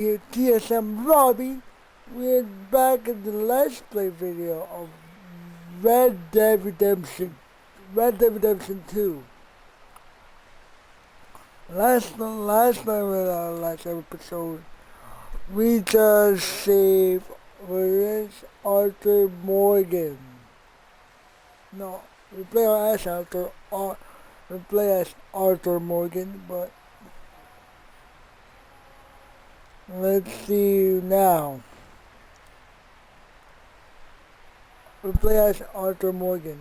Here, TSM Robbie. We're back in the Let's Play video of Red Dead Redemption 2. Last time in our last episode, we just saved Prince Arthur Morgan. No, we play as Arthur Morgan, but let's see now. We play as Arthur Morgan.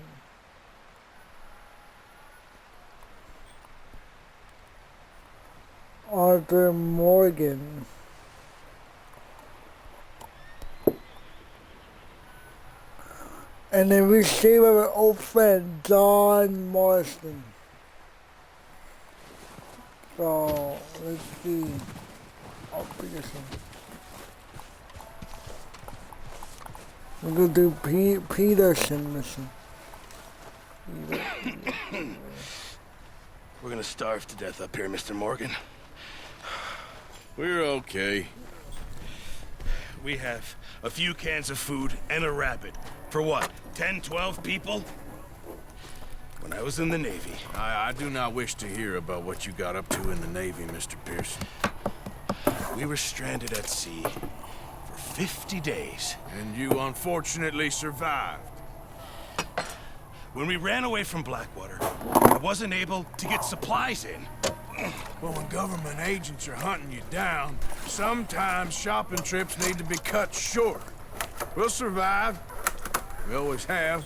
Arthur Morgan. And then we save our old friend, John Marston. So, let's see. Oh, Peterson. We're gonna do Peterson mission. We're gonna starve to death up here, Mr. Morgan. We're okay. We have a few cans of food and a rabbit. For what, 10, 12 people? When I was in the Navy. I do not wish to hear about what you got up to in the Navy, Mr. Pearson. We were stranded at sea for 50 days. And you unfortunately survived. When we ran away from Blackwater, I wasn't able to get supplies in. Well, when government agents are hunting you down, sometimes shopping trips need to be cut short. We'll survive. We always have.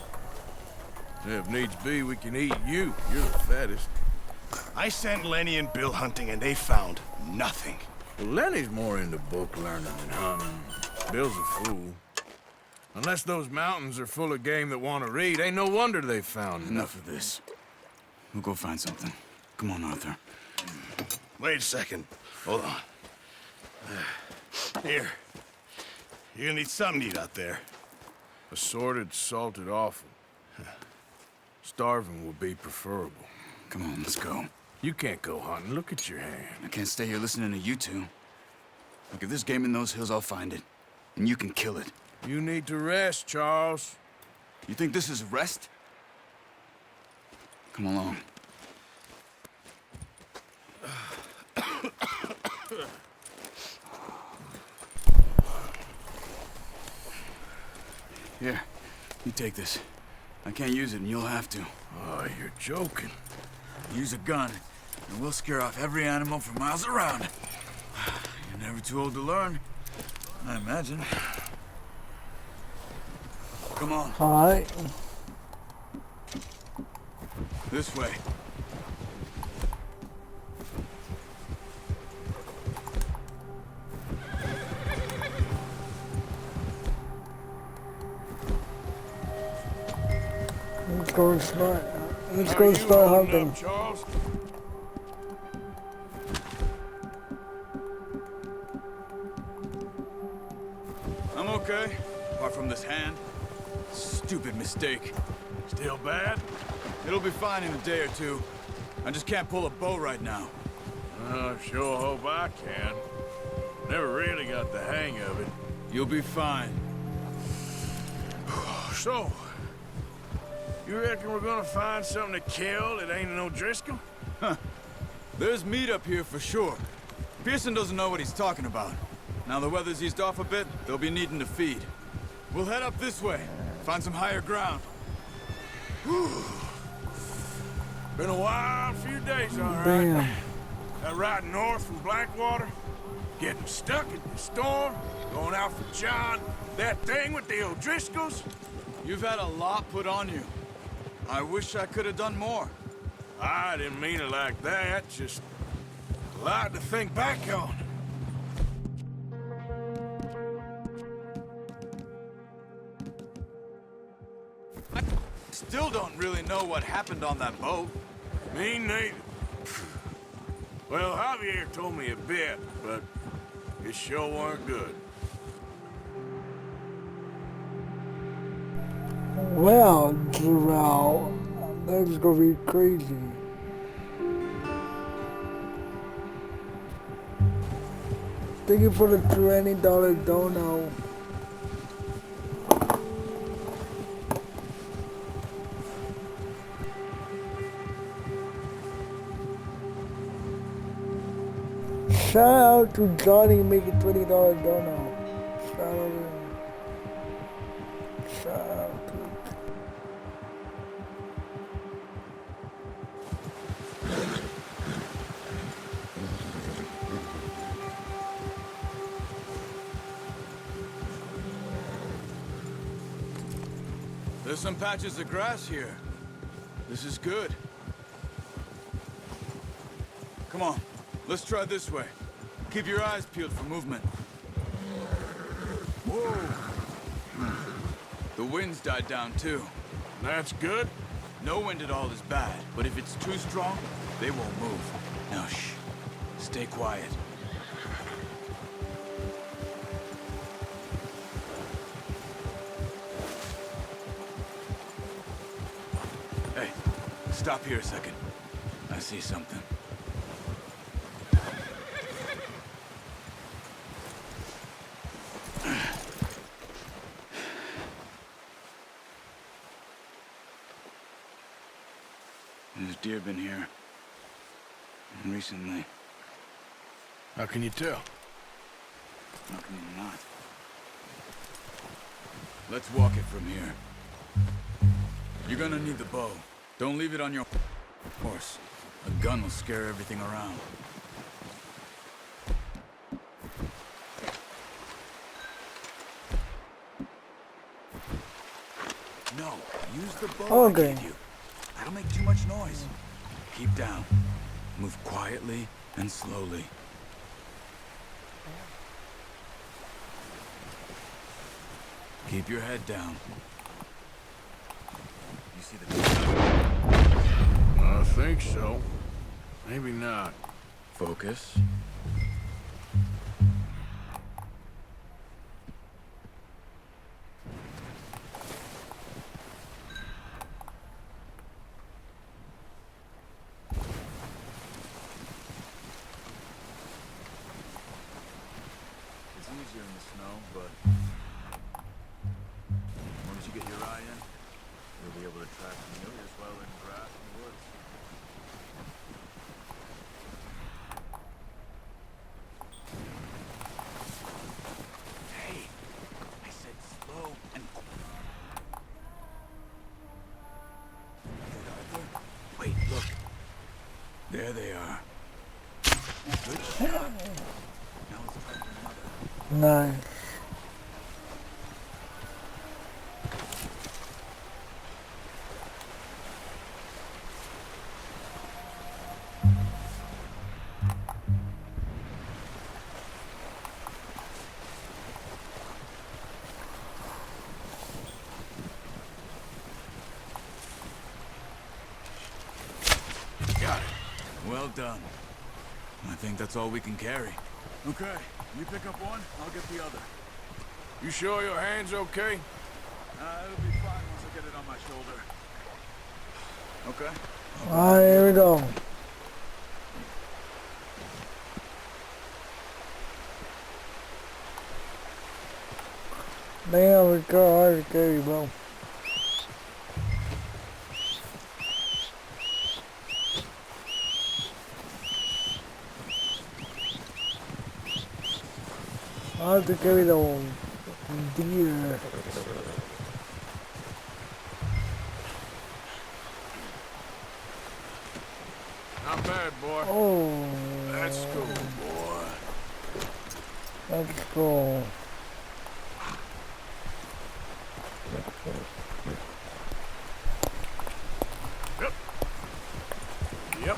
If needs be, we can eat you. You're the fattest. I sent Lenny and Bill hunting, and they found nothing. Well, Lenny's more into book learning than hunting. Bill's a fool. Unless those mountains are full of game that want to read, ain't no wonder they found Enough of this. We'll go find something. Come on, Arthur. Wait a second. Hold on. Here. You're gonna need something to eat out there. Assorted, salted offal. Starving would be preferable. Come on, let's go. You can't go hunting. Look at your hand. I can't stay here listening to you two. Look, if there's game in those hills, I'll find it. And you can kill it. You need to rest, Charles. You think this is rest? Come along. Here, you take this. I can't use it, and you'll have to. Oh, you're joking. Use a gun, and we'll scare off every animal for miles around. You're never too old to learn, I imagine. Come on. Alright. This way. Let's go start hunting. Charles. I'm okay, apart from this hand. Stupid mistake. Still bad? It'll be fine in a day or two. I just can't pull a bow right now. I sure hope I can. Never really got the hang of it. You'll be fine. So, you reckon we're gonna find something to kill that ain't no Driscoll? Huh. There's meat up here for sure. Pearson doesn't know what he's talking about. Now the weather's eased off a bit, they'll be needing to feed. We'll head up this way, find some higher ground. Whew. Been a wild few days, all right. Damn. That ride north from Blackwater, getting stuck in the storm, going out for John, that thing with the O'Driscolls. You've had a lot put on you. I wish I could have done more. I didn't mean it like that, just a lot to think back on. I still don't really know what happened on that boat. Me neither. Well, Javier told me a bit, but it sure weren't good. Well, Jarrell, that's gonna be crazy. Thank you for the $20 dono. Shout out to Johnny making $20 dono. Shout out to There's some patches of grass here. This is good. Come on, let's try this way. Keep your eyes peeled for movement. Whoa! The wind's died down too. That's good. No wind at all is bad, but if it's too strong, they won't move. Now shh. Stay quiet. Hey, stop here a second. I see something. There's deer been here. Recently. How can you tell? How can you not? Let's walk it from here. You're gonna need the bow. Don't leave it on your horse. A gun will scare everything around. No, use the bow I gave you. That'll make too much noise. Keep down. Move quietly and slowly. Keep your head down. You see the I think so. Maybe not. focus. It's easier in the snow, but once you get your eye in, you'll be able to track familiars while in grass and woods. Hey, I said slow and Arthur? Wait, look. There they are. Good shot. Now let's try another. nice. Got it. Well done. I think that's all we can carry. Okay, you pick up one, I'll get the other. You sure your hand's okay? It'll be fine once I get it on my shoulder. Okay. Alright, here we go. Damn, it's so hard to carry, bro. I have to carry the whole deer. Not bad, boy. Oh, That's cool, boy. that's cool. Yep.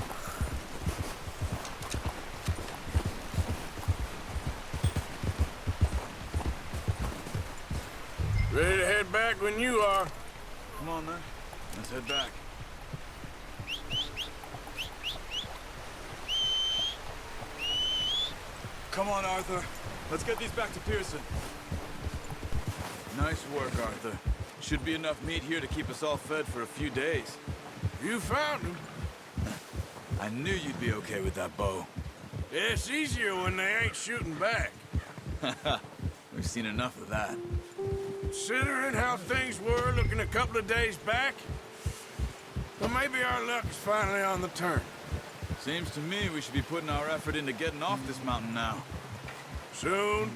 Ready to head back when you are. Come on then. Let's head back. Come on, Arthur. Let's get these back to Pearson. Nice work, Arthur. Should be enough meat here to keep us all fed for a few days. You found him. I knew you'd be okay with that bow. It's easier when they ain't shooting back. We've seen enough of that. Considering how things were looking a couple of days back, well, maybe our luck is finally on the turn. Seems to me we should be putting our effort into getting off this mountain now. Soon.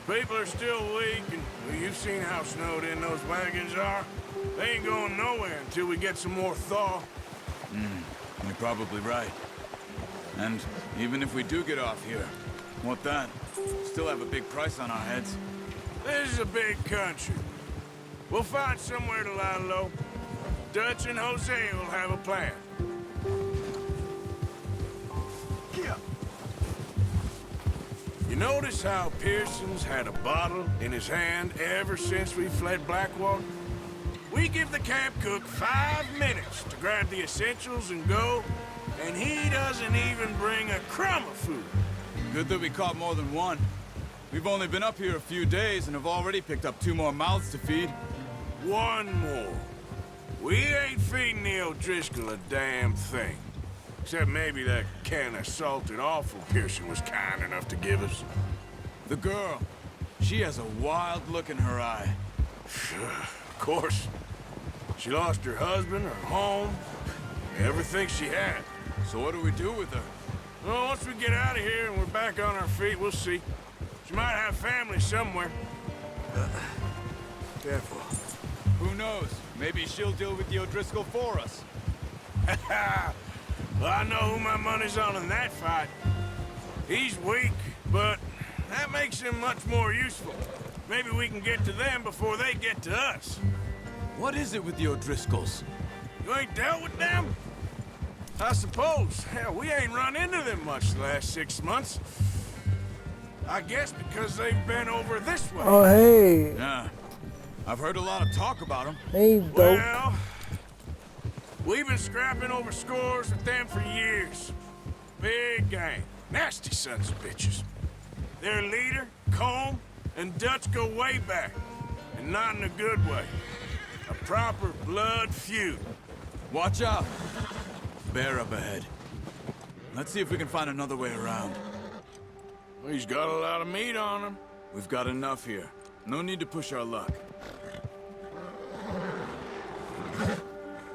People are still weak, and well, you've seen how snowed in those wagons are. They ain't going nowhere until we get some more thaw. You're probably right. And even if we do get off here, what then? Still have a big price on our heads. This is a big country. We'll find somewhere to lie low. Dutch and Jose will have a plan. Yeah. You notice how Pearson's had a bottle in his hand ever since we fled Blackwater? We give the camp cook 5 minutes to grab the essentials and go, and he doesn't even bring a crumb of food. Good that we caught more than one. We've only been up here a few days and have already picked up 2 more mouths to feed. 1 more. We ain't feeding the O'Driscoll a damn thing. Except maybe that can of salted offal Pearson was kind enough to give us. The girl, she has a wild look in her eye. Of course. She lost her husband, her home, everything she had. So what do we do with her? Well, once we get out of here and we're back on our feet, we'll see. She might have family somewhere. Careful. Who knows? Maybe she'll deal with the O'Driscoll for us. Well, I know who my money's on in that fight. He's weak, but that makes him much more useful. Maybe we can get to them before they get to us. What is it with the O'Driscolls? You ain't dealt with them? I suppose. Hell, we ain't run into them much the last 6 months. I guess because they've been over this way. Oh, hey. Yeah. I've heard a lot of talk about them. Hey, dope. Well, we've been scrapping over scores with them for years. Big gang. Nasty sons of bitches. Their leader, Combe, and Dutch go way back. And not in a good way. A proper blood feud. Watch out. Bear up ahead. Let's see if we can find another way around. Well, he's got a lot of meat on him. We've got enough here. No need to push our luck.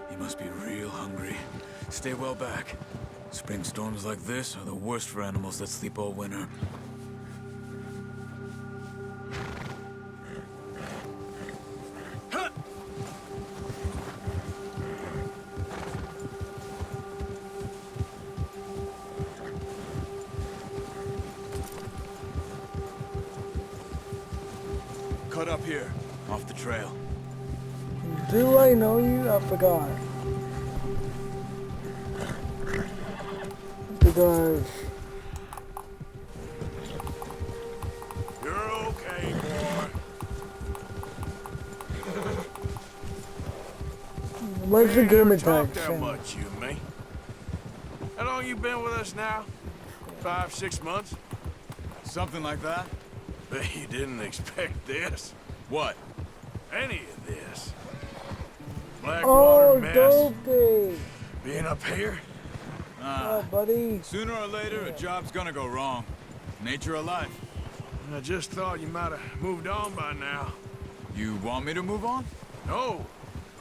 He must be real hungry. Stay well back. Spring storms like this are the worst for animals that sleep all winter. Cut up here, off the trail. Do I know you? I forgot. Because You're okay, boy. what's the We game never attack talked that saying? much, you and me. How long you been with us now? 5, 6 months? Something like that? Bet you didn't expect this. What? Any of this. Blackwater Oh, mess. dopey. Being up here? Oh, buddy. Sooner or later, a job's gonna go wrong. Nature of life. I just thought you might have moved on by now. You want me to move on? No.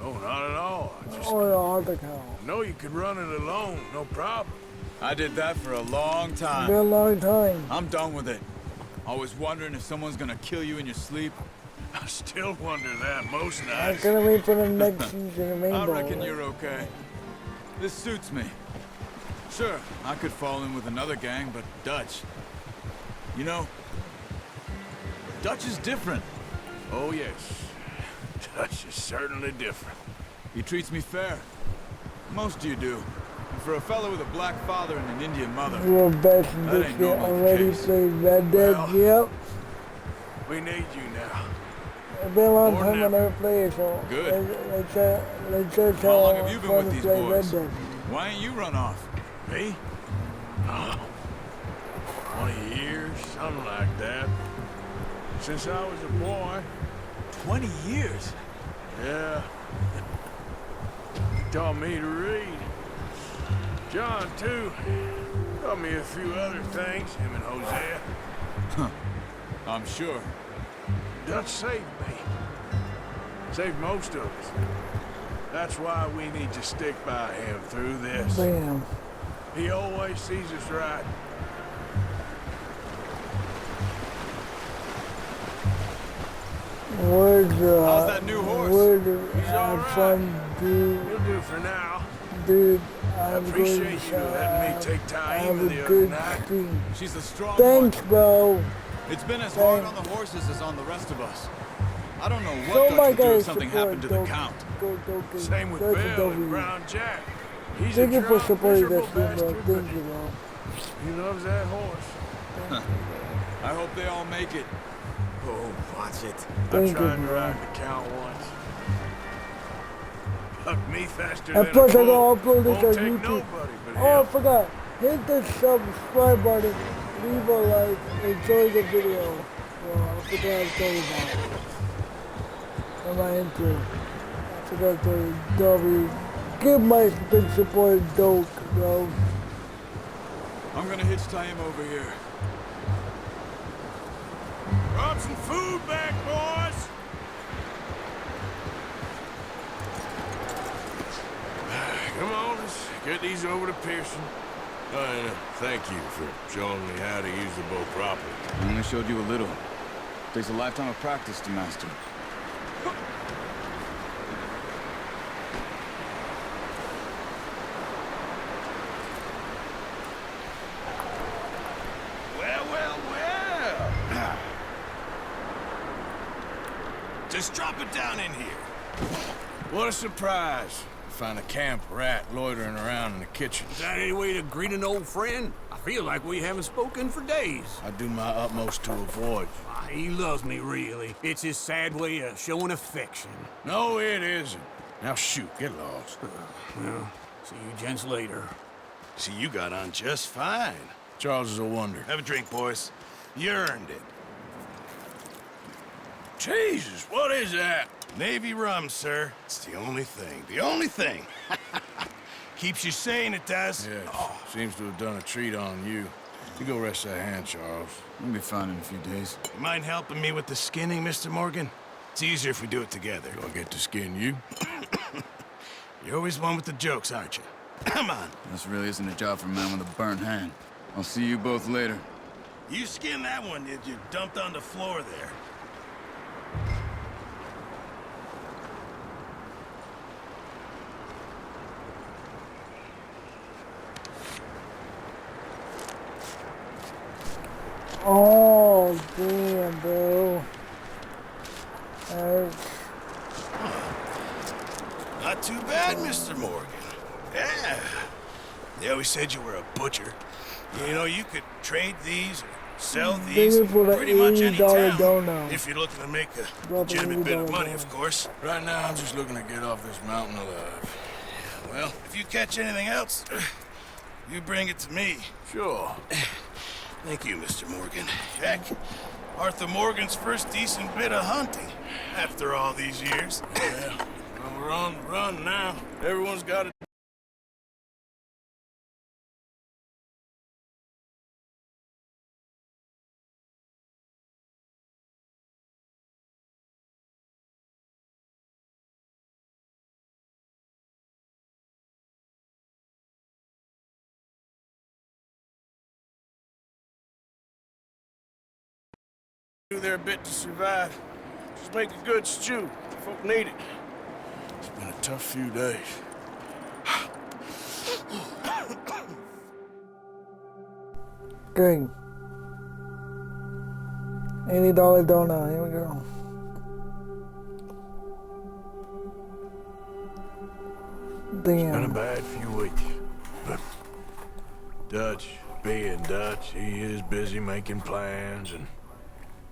No, not at all. I just Oh, yeah, other cow. know you could run it alone, no problem. I did that for a long Been time. a long time. I'm done with it. Always wondering if someone's gonna kill you in your sleep. I still wonder that most I'm nights. gonna wait for the next season of I Rainbow. reckon you're okay. This suits me. Sure, I could fall in with another gang, but Dutch... You know, Dutch is different. Oh, yes. Dutch is certainly different. He treats me fair. Most of you do. And for a fellow with a black father and an Indian mother, You're best in That this ain't game. normally the Already case. played Red Dead. Well, Yep. We need you now. It's been a long Or time I never. never played, so Good. let's just How long have you been with these play Red boys? Dead. Why ain't you run off? Me? Oh, 20 years, something like that. Since I was a boy. 20 years? Yeah. He taught me to read. John, too. Taught me a few other things, him and Hosea. I'm sure. Dutch saved me. Saved most of us. That's why we need to stick by him through this. Damn. He always sees us right. How's that new horse? Where's He's all have right. fun, dude? He'll do for now. Dude, I I'm appreciate going you to letting me take time have the a other good night. stream. She's a strong Thanks, one. bro. It's been as hard on the horses as on the rest of us. I don't know what So Dutch my would do guys if something happened to the Count. Same with Bill and Brown Jack. He's Thank a you for drunk, supporting miserable that stream, bro. bastard, Thank but you, bro. he loves that horse. I hope they all make it. Oh, watch it. I Thank you, tried to bro. ride the Count once. Fuck me faster And than plus, a I bull. gotta upload this Won't on take YouTube. nobody but Oh, I him. forgot. Hit the subscribe button. Leave a like. Enjoy the video. Bro, I forgot to tell you about. On my intro. I forgot to W. Give my big support dope, bro. I'm gonna hitch tie him over here. Brought some food back, boys. Come on, let's get these over to Pearson. And thank you for showing me how to use the bow properly. I only showed you a little. Takes a lifetime of practice to master. Well, well, well. Just drop it down in here. What a surprise. Find a camp rat loitering around in the kitchen. Is that any way to greet an old friend? I feel like we haven't spoken for days. I do my utmost to avoid. He loves me, really. It's his sad way of showing affection. No, it isn't. Now shoot, get lost. Well, see you gents later. See, you got on just fine. Charles is a wonder. Have a drink, boys. You earned it. Jesus, what is that? Navy rum, sir. It's the only thing. The only thing. Keeps you sane, it does. Yes, seems to have done a treat on you. You go rest that hand, Charles. We'll be fine in a few days. You mind helping me with the skinning, Mr. Morgan? It's easier if we do it together. Do I get to skin you? You're always one with the jokes, aren't you? Come on. This really isn't a job for a man with a burnt hand. I'll see you both later. You skinned that one that you dumped on the floor there. Oh, damn, bro. Hurts. Not too bad, Mr. Morgan. Yeah. They always said you were a butcher. You know, you could trade these, sell these, Thank you for the pretty much any $80 town. donut. If you're looking to make a Drop an legitimate bit of $80 money, donut. of course. Right now, I'm just looking to get off this mountain alive. Well, if you catch anything else, you bring it to me. Sure. Thank you, Mr. Morgan. Heck, Arthur Morgan's first decent bit of hunting after all these years. Yeah. Well, we're on the run now. Everyone's got to... do their bit to survive. Just make a good stew. Folk need it. It's been a tough few days. Dang. $80 donut. Here we go. Been a Damn. bad few weeks, but Dutch being Dutch, he is busy making plans, and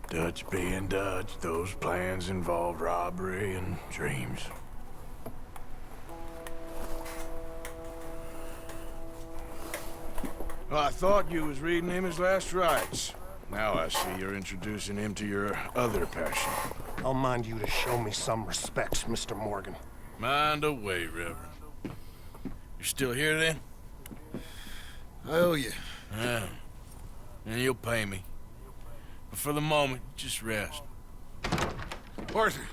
Dutch being Dutch, those plans involve robbery and dreams. Well, I thought you was reading him his last rites. Now I see you're introducing him to your other passion. I'll mind you to show me some respect, Mr. Morgan. Mind away, Reverend. You're still here, then? I owe you. Yeah. And you'll pay me. But for the moment, just rest. Arthur,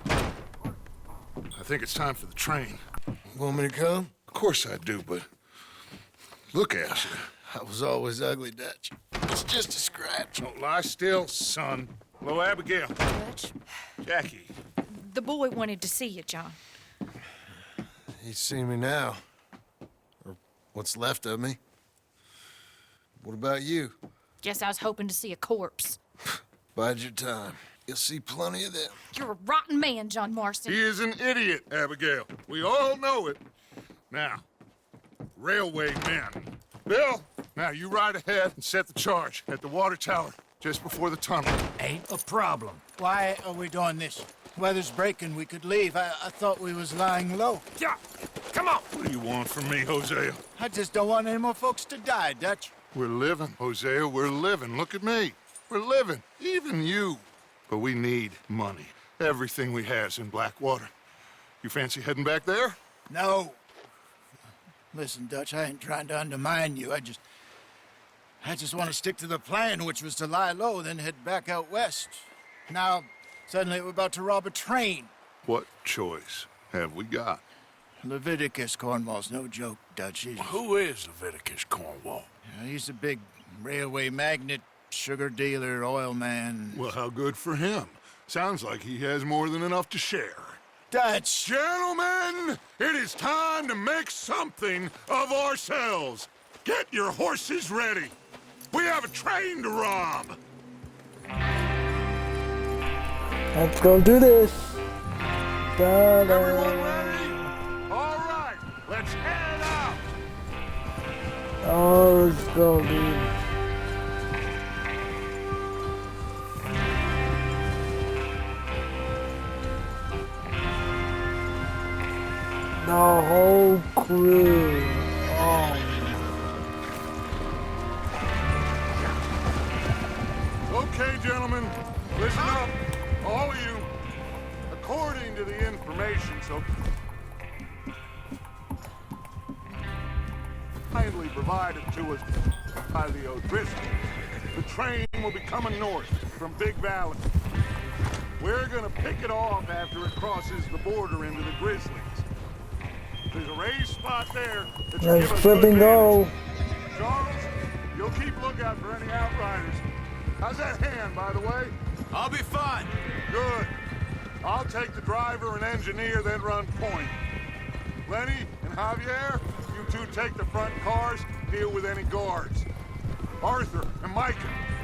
I think it's time for the train. Want me to come? Of course I do, but look at you. I was always ugly, Dutch. It's just a scratch. Don't lie still, son. Hello, Abigail. Dutch, Jackie. the boy wanted to see you, John. He's seen me now. Or what's left of me. What about you? Guess I was hoping to see a corpse. Bide your time. You'll see plenty of them. You're a rotten man, John Marston. He is an idiot, Abigail. We all know it. Now, railway men. Bill, now you ride ahead and set the charge at the water tower just before the tunnel. Ain't a problem. Why are we doing this? Weather's breaking, we could leave. I thought we was lying low. Yeah, come on. What do you want from me, Hosea? I just don't want any more folks to die, Dutch. We're living, Hosea, we're living. Look at me. We're living, even you. But we need money. Everything we has in Blackwater. You fancy heading back there? No. Listen, Dutch, I ain't trying to undermine you. I just want to stick to the plan, which was to lie low, then head back out west. Now, suddenly we're about to rob a train. What choice have we got? Leviticus Cornwall's no joke, Dutch. Who is Leviticus Cornwall? He's a big railway magnate, sugar dealer, oil man. Well, how good for him. Sounds like he has more than enough to share. Dutch! Gentlemen, it is time to make something of ourselves. Get your horses ready. We have a train to rob. Let's go do this. Ta-da. Everyone ready? All right, let's head out. Oh, let's go, dude. The whole crew. Oh. Okay, gentlemen, listen up, all of you. According to the information so kindly provided to us by the O'Driscolls, the train will be coming north from Big Valley. We're gonna pick it off after it crosses the border into the Grizzlies. There's a raised spot there that should Let's give us flip good and go. vantage. Charles, you'll keep lookout for any outriders. How's that hand, by the way? I'll be fine. Good. I'll take the driver and engineer, then run point. Lenny and Javier, you two take the front cars, deal with any guards. Arthur and Micah,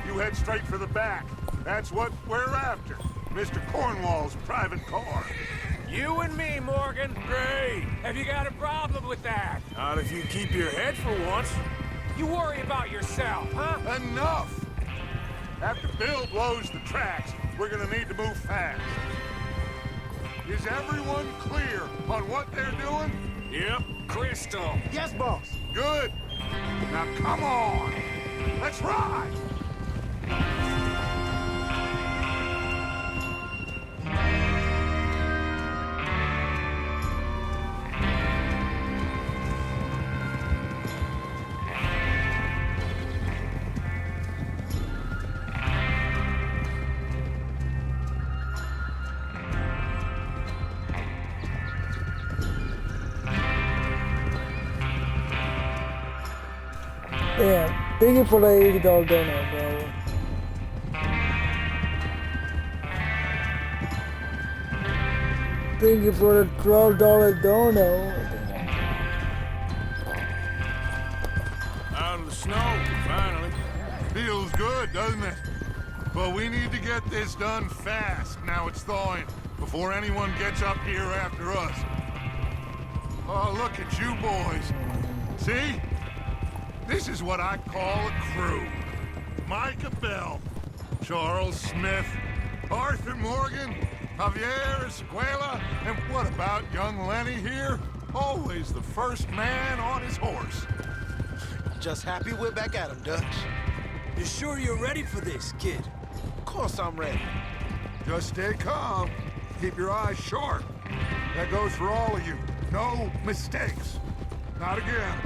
you head straight for the back. That's what we're after. Mr. Cornwall's private car. You and me, Morgan. Great. Have you got a problem with that? Not if you keep your head for once. You worry about yourself, huh? Enough! After Bill blows the tracks, we're gonna need to move fast. Is everyone clear on what they're doing? Yep. Crystal. Yes, boss. Good. Now come on. Let's ride. Yeah, thank you for the $80 donut, bro. Thank you for the $12 donut. Out of the snow, finally. Feels good, doesn't it? But we need to get this done fast. Now it's thawing, before anyone gets up here after us. Oh, look at you boys. See? This is what I call a crew. Micah Bell, Charles Smith, Arthur Morgan, Javier Escuela, and what about young Lenny here? Always the first man on his horse. Just happy we're back at him, Dutch. You sure you're ready for this, kid? Of course I'm ready. Just stay calm. Keep your eyes sharp. That goes for all of you. No mistakes. Not again.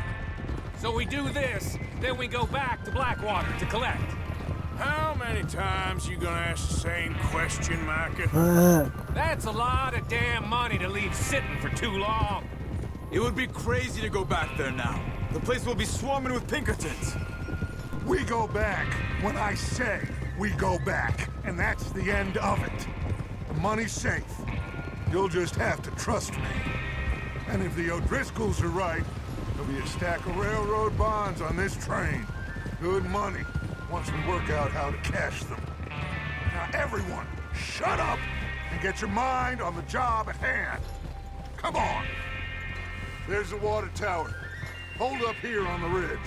So we do this, then we go back to Blackwater to collect. How many times you gonna ask the same question, Micah? That's a lot of damn money to leave sitting for too long. It would be crazy to go back there now. The place will be swarming with Pinkertons. We go back when I say we go back, and that's the end of it. The money's safe. You'll just have to trust me. And if the O'Driscolls are right, there'll be a stack of railroad bonds on this train. Good money, once we work out how to cash them. Now everyone, shut up and get your mind on the job at hand. Come on. There's the water tower. Hold up here on the ridge.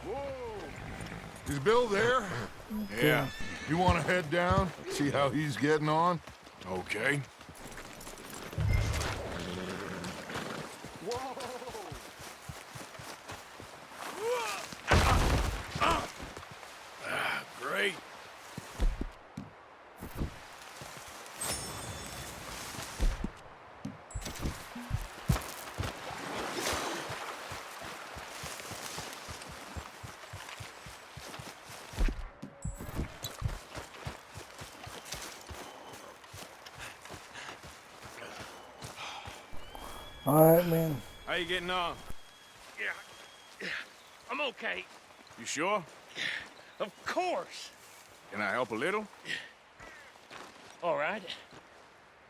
Whoa. Is Bill there? Yeah. You want to head down, see how he's getting on? Okay. Great. Alright, man. How you getting on? Yeah, I'm okay. You sure? Of course. Can I help a little? All right.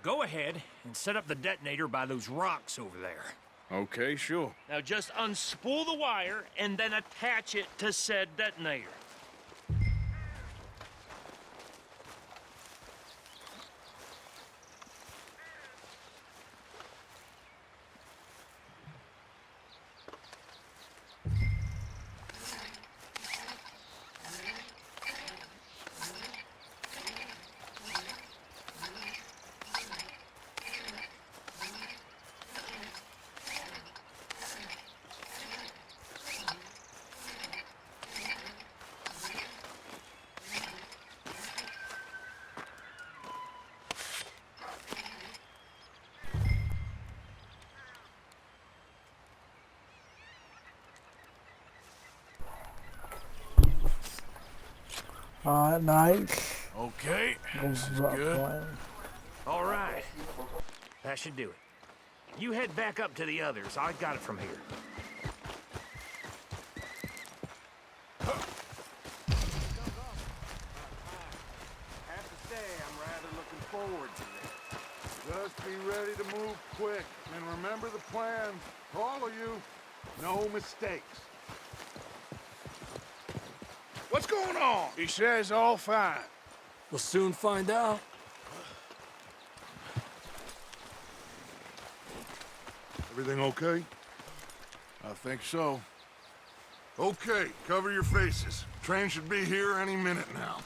Go ahead and set up the detonator by those rocks over there. Okay, sure. Now just unspool the wire and then attach it to said detonator. Alright, nice. Okay. This is rock good. plan. All right. That should do it. You head back up to the others. I got it from here. Have to say, I'm rather looking forward to this. Just be ready to move quick, and remember the plan. All of you, no mistakes. What's going on? He says all fine. We'll soon find out. Everything okay? I think so. Okay, cover your faces. Train should be here any minute now.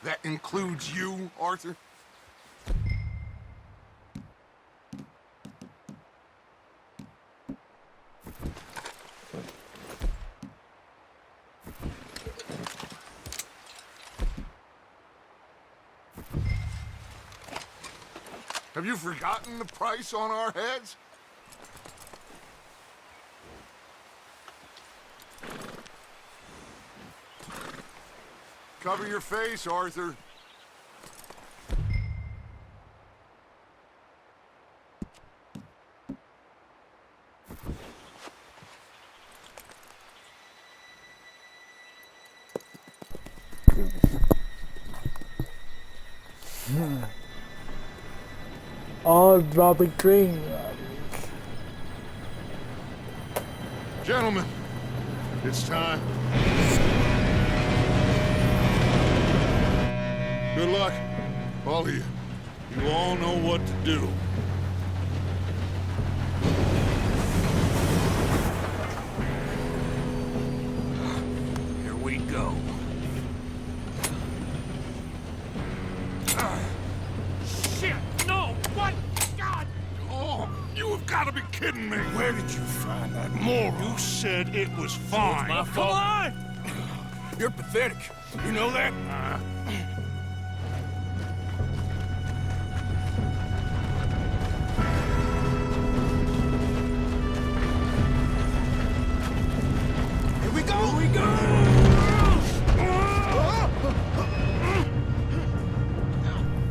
That includes you, Arthur? Have you forgotten the price on our heads? Cover your face, Arthur. Oh, dropping train. Gentlemen, it's time. Good luck, all of you. You all know what to do. Here we go. Shit, no! What? God! Oh, you have got to be kidding me. Where did you find that moron? You said it was fine. My fault. Come on! You're pathetic. You know that?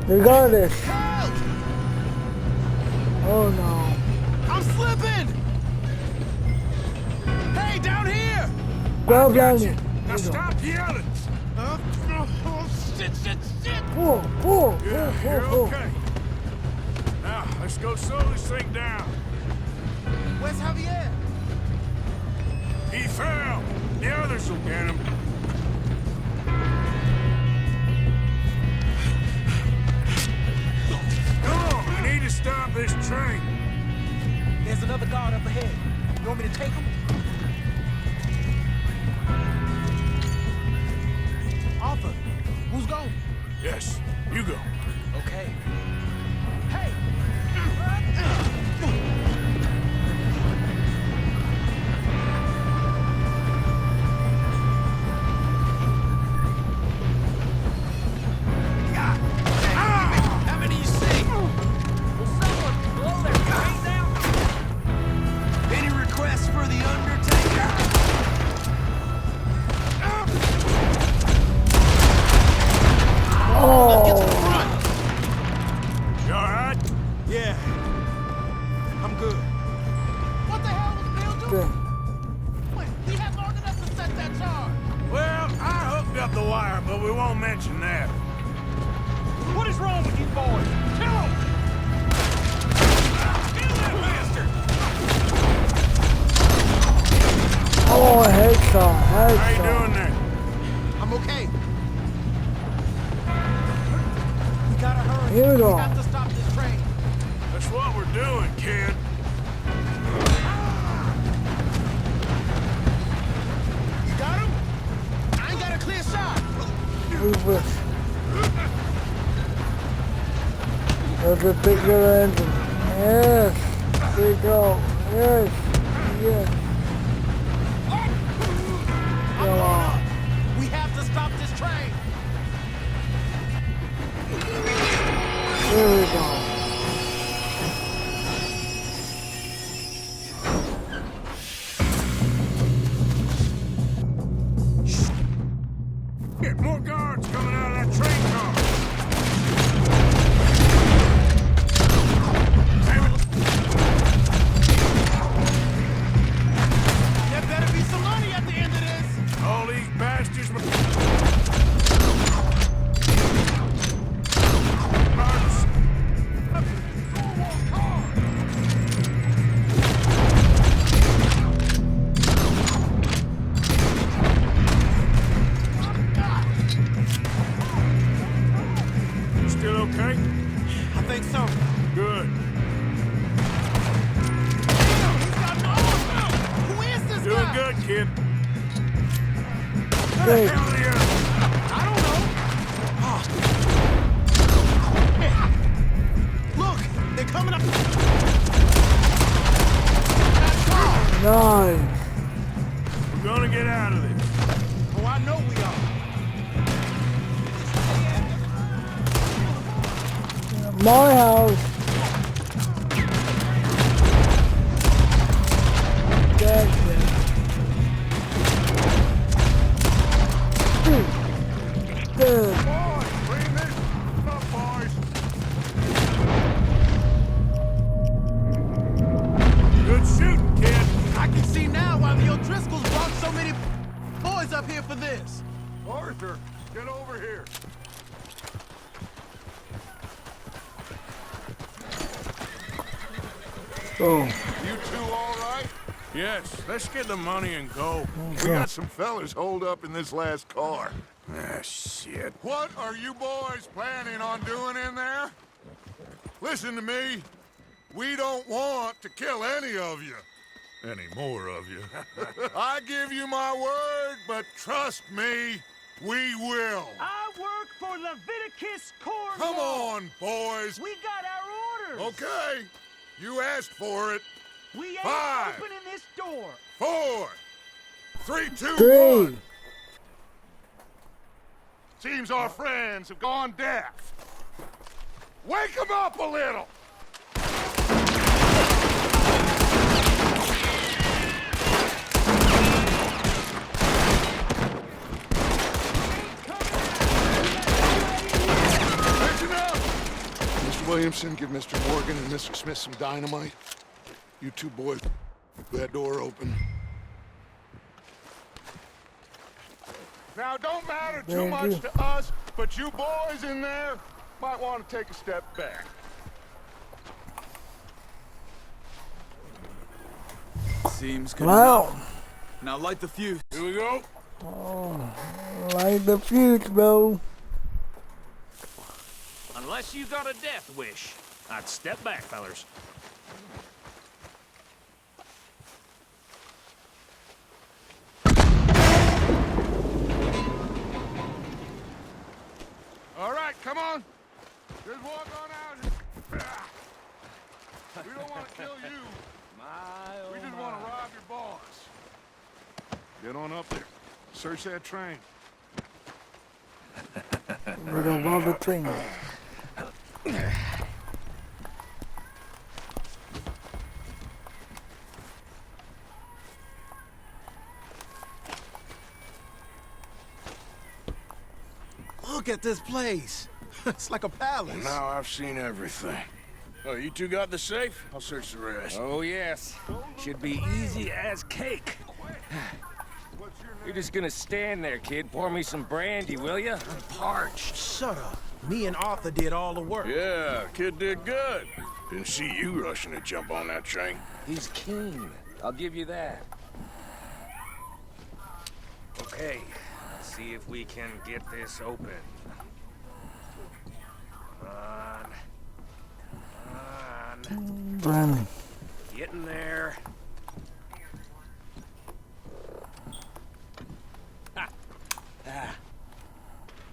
We got this. Help! Oh no. I'm slipping! Hey, down here! Grab Got Lanny. you. Now stop yelling! Oh, shit! Pull, pull, Yeah, pull, you're pull. okay. Now, let's go slow this thing down. Where's Javier? He fell. The others will get him. Come on, we need to stop this train. There's another guard up ahead. You want me to take him? Arthur, who's going? Yes, you go. Okay. Hey! How many you see? Will someone blow their brains out? Any requests for the Undertaker? You alright? Yeah. I'm good. What the hell was Bill doing? Yeah. Wait, he had long enough to set that charge. Well, I hooked up the wire, but we won't mention that. What is wrong with you boys? Kill him! Kill that bastard! Oh, headshot, How you headshot. doing there? I'm okay. We gotta hurry. Here we go. We have to stop this train. That's what we're doing, kid. You got him? I ain't got a clear shot. We wish. There's a bigger engine. Yes. There you go. Yes. Yes. Come on. We have to stop this train. There we go. Get more guards coming out of that train car. There better be some money at the end of this. All these bastards. Still okay? I think so. Good. He's got an arm. Who is this Doing guy? good, kid. Hey. Hell are the others? I don't know. Look, they're coming up. Nice. We're gonna get out of this. Oh, I know we are. My house. That's it. Good. Boys, bring this up, boys. Good shooting, kid. I can see now why the O'Driscolls brought so many boys up here for this. Arthur, get over here. Oh. You two all right? Yes, let's get the money and go. We got some fellas holed up in this last car. Ah, shit. What are you boys planning on doing in there? Listen to me. We don't want to kill any of you. Any more of you. I give you my word, but trust me, we will. I work for Leviticus Corps. Come on, boys. We got our orders. Okay. You asked for it. We ain't 5, opening this door. 4, 3, 2, Three. 1. Seems our friends have gone deaf. Wake them up a little. Listen up. Williamson, give Mr. Morgan and Mr. Smith some dynamite. You two boys, that door open. Now, don't matter too much to us, but you boys in there might want to take a step back. Seems good. Wow. Now light the fuse. Here we go. Oh, like the fuse, bro. Unless you got a death wish, I'd step back, fellers. All right, come on. Just walk on out. We don't want to kill you. We just want to rob your boss. Get on up there. Search that train. We don't want the train. Look at this place. It's like a palace. Now I've seen everything. Oh, you two got the safe? I'll search the rest. Oh, yes. Should be easy as cake. You're just gonna stand there, kid. Pour me some brandy, will ya? I'm parched. Shut up. Me and Arthur did all the work. Yeah, kid did good. Didn't see you rushing to jump on that train. He's keen. I'll give you that. Okay, let's see if we can get this open. Come on. Brandy. Getting there.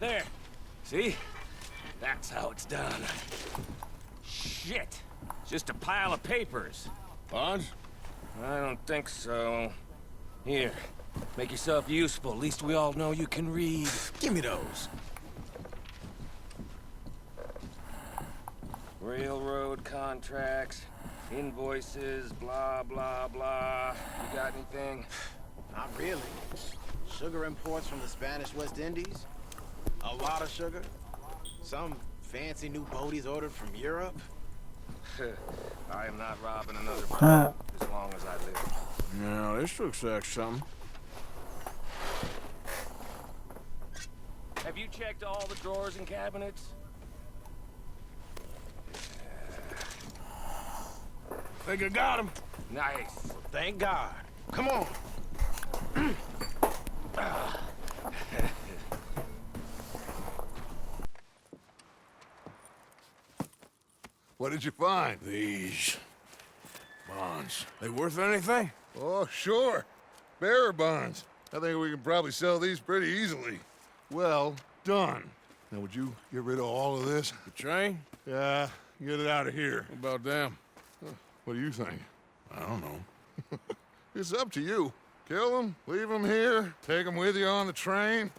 There. See? That's how it's done. Shit. It's just a pile of papers. Bonds? I don't think so. Here. Make yourself useful. At least we all know you can read. Give me those. Railroad contracts, invoices, blah, blah, blah. You got anything? Not really. Sugar imports from the Spanish West Indies. A lot of sugar. Some fancy new boaties ordered from Europe. I am not robbing another boat as long as I live. No, this looks like something. Have you checked all the drawers and cabinets? Think I got him. Nice. Thank God. Come on. What did you find? These bonds. They worth anything? Oh, sure. Bearer bonds. I think we can probably sell these pretty easily. Well done. Now, would you get rid of all of this? The train? Yeah, get it out of here. What about them? What do you think? I don't know. It's up to you. Kill them, leave them here, take them with you on the train.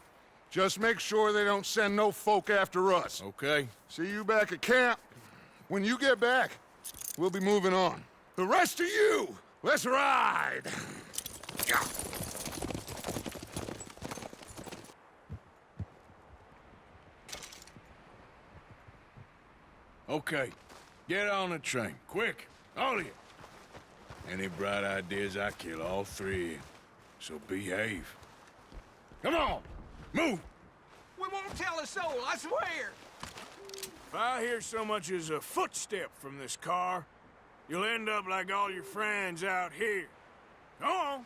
Just make sure they don't send no folk after us. Okay. See you back at camp. When you get back, we'll be moving on. The rest of you, let's ride! Okay. Get on the train. Quick. All of you. Any bright ideas, I kill all three of you. So behave. Come on! Move! We won't tell a soul, I swear. If I hear so much as a footstep from this car, you'll end up like all your friends out here. Go on!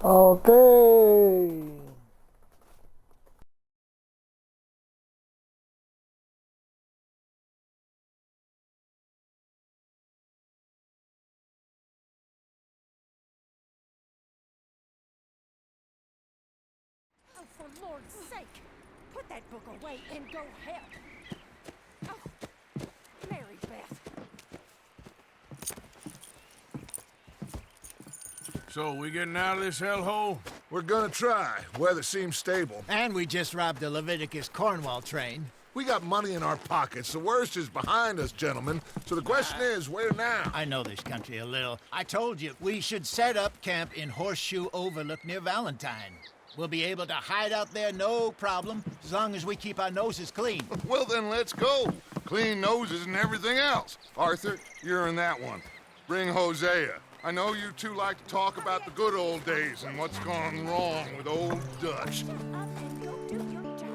Okay. Oh, for Lord's sake, put that book away and go help. Oh, Mary Beth. So, we getting out of this hellhole? We're gonna try. Weather seems stable. And we just robbed the Leviticus Cornwall train. We got money in our pockets. The worst is behind us, gentlemen. So the question is, where now? I know this country a little. I told you, we should set up camp in Horseshoe Overlook near Valentine. We'll be able to hide out there, no problem, as long as we keep our noses clean. Well, then let's go. Clean noses and everything else. Arthur, you're in that one. Bring Hosea. I know you two like to talk about the good old days and what's gone wrong with old Dutch. Shut up and you'll do your job.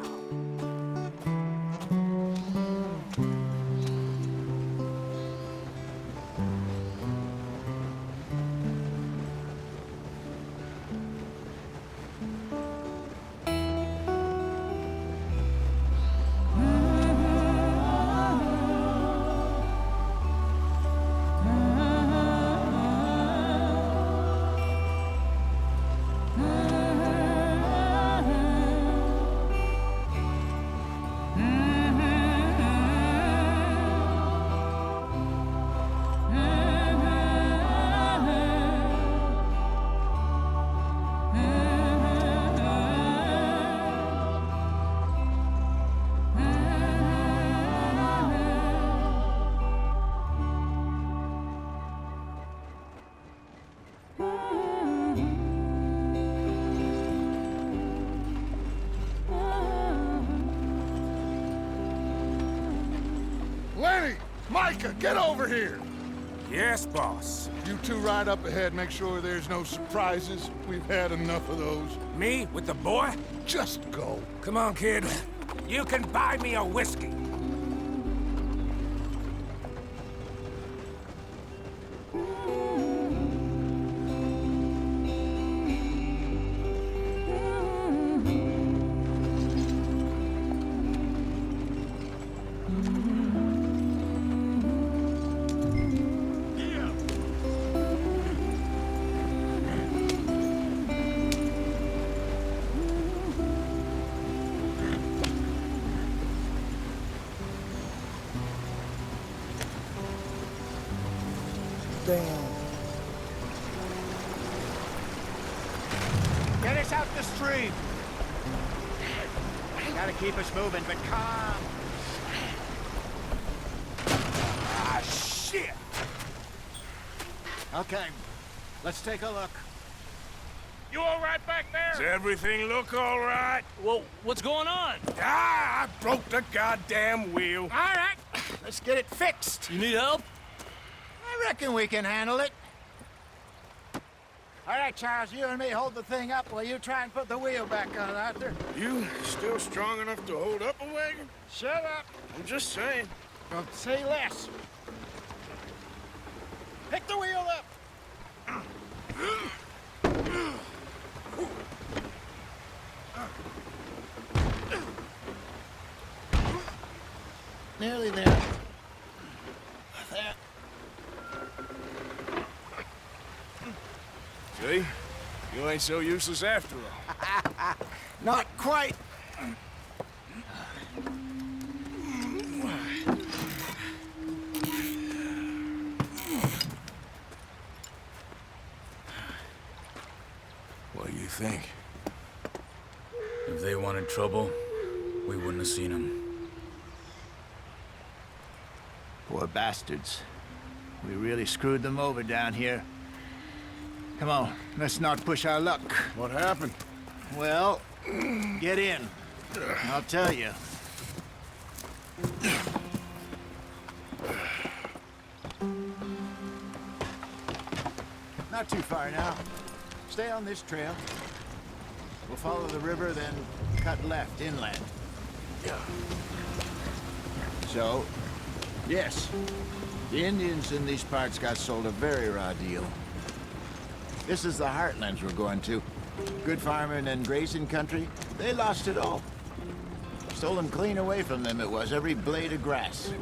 Lenny! Micah, get over here! Yes, boss. You two ride up ahead, make sure there's no surprises. We've had enough of those. Me with the boy? Just go. Come on, kid. You can buy me a whiskey. Damn. Get us out the stream. Gotta keep us moving, but calm. Ah, shit! Okay, let's take a look. You all right back Does there? everything look all right? Well, what's going on? Ah, I broke the goddamn wheel. All right, let's get it fixed. You need help? I reckon we can handle it. All right, Charles, you and me hold the thing up while you try and put the wheel back on, Arthur. You still strong enough to hold up a wagon? Shut up. I'm just saying. Don't say less. Pick the wheel up. Nearly there. There. See? You ain't so useless after all. Not quite. What do you think? If they wanted trouble, we wouldn't have seen them. Poor bastards. We really screwed them over down here. Come on, let's not push our luck. What happened? Well, get in. I'll tell you. Not too far now. Stay on this trail. We'll follow the river, then cut left inland. Yeah. So, yes, the Indians in these parts got sold a very raw deal. This is the heartlands we're going to. Good farming and grazing country, they lost it all. Stolen clean away from them it was, every blade of grass.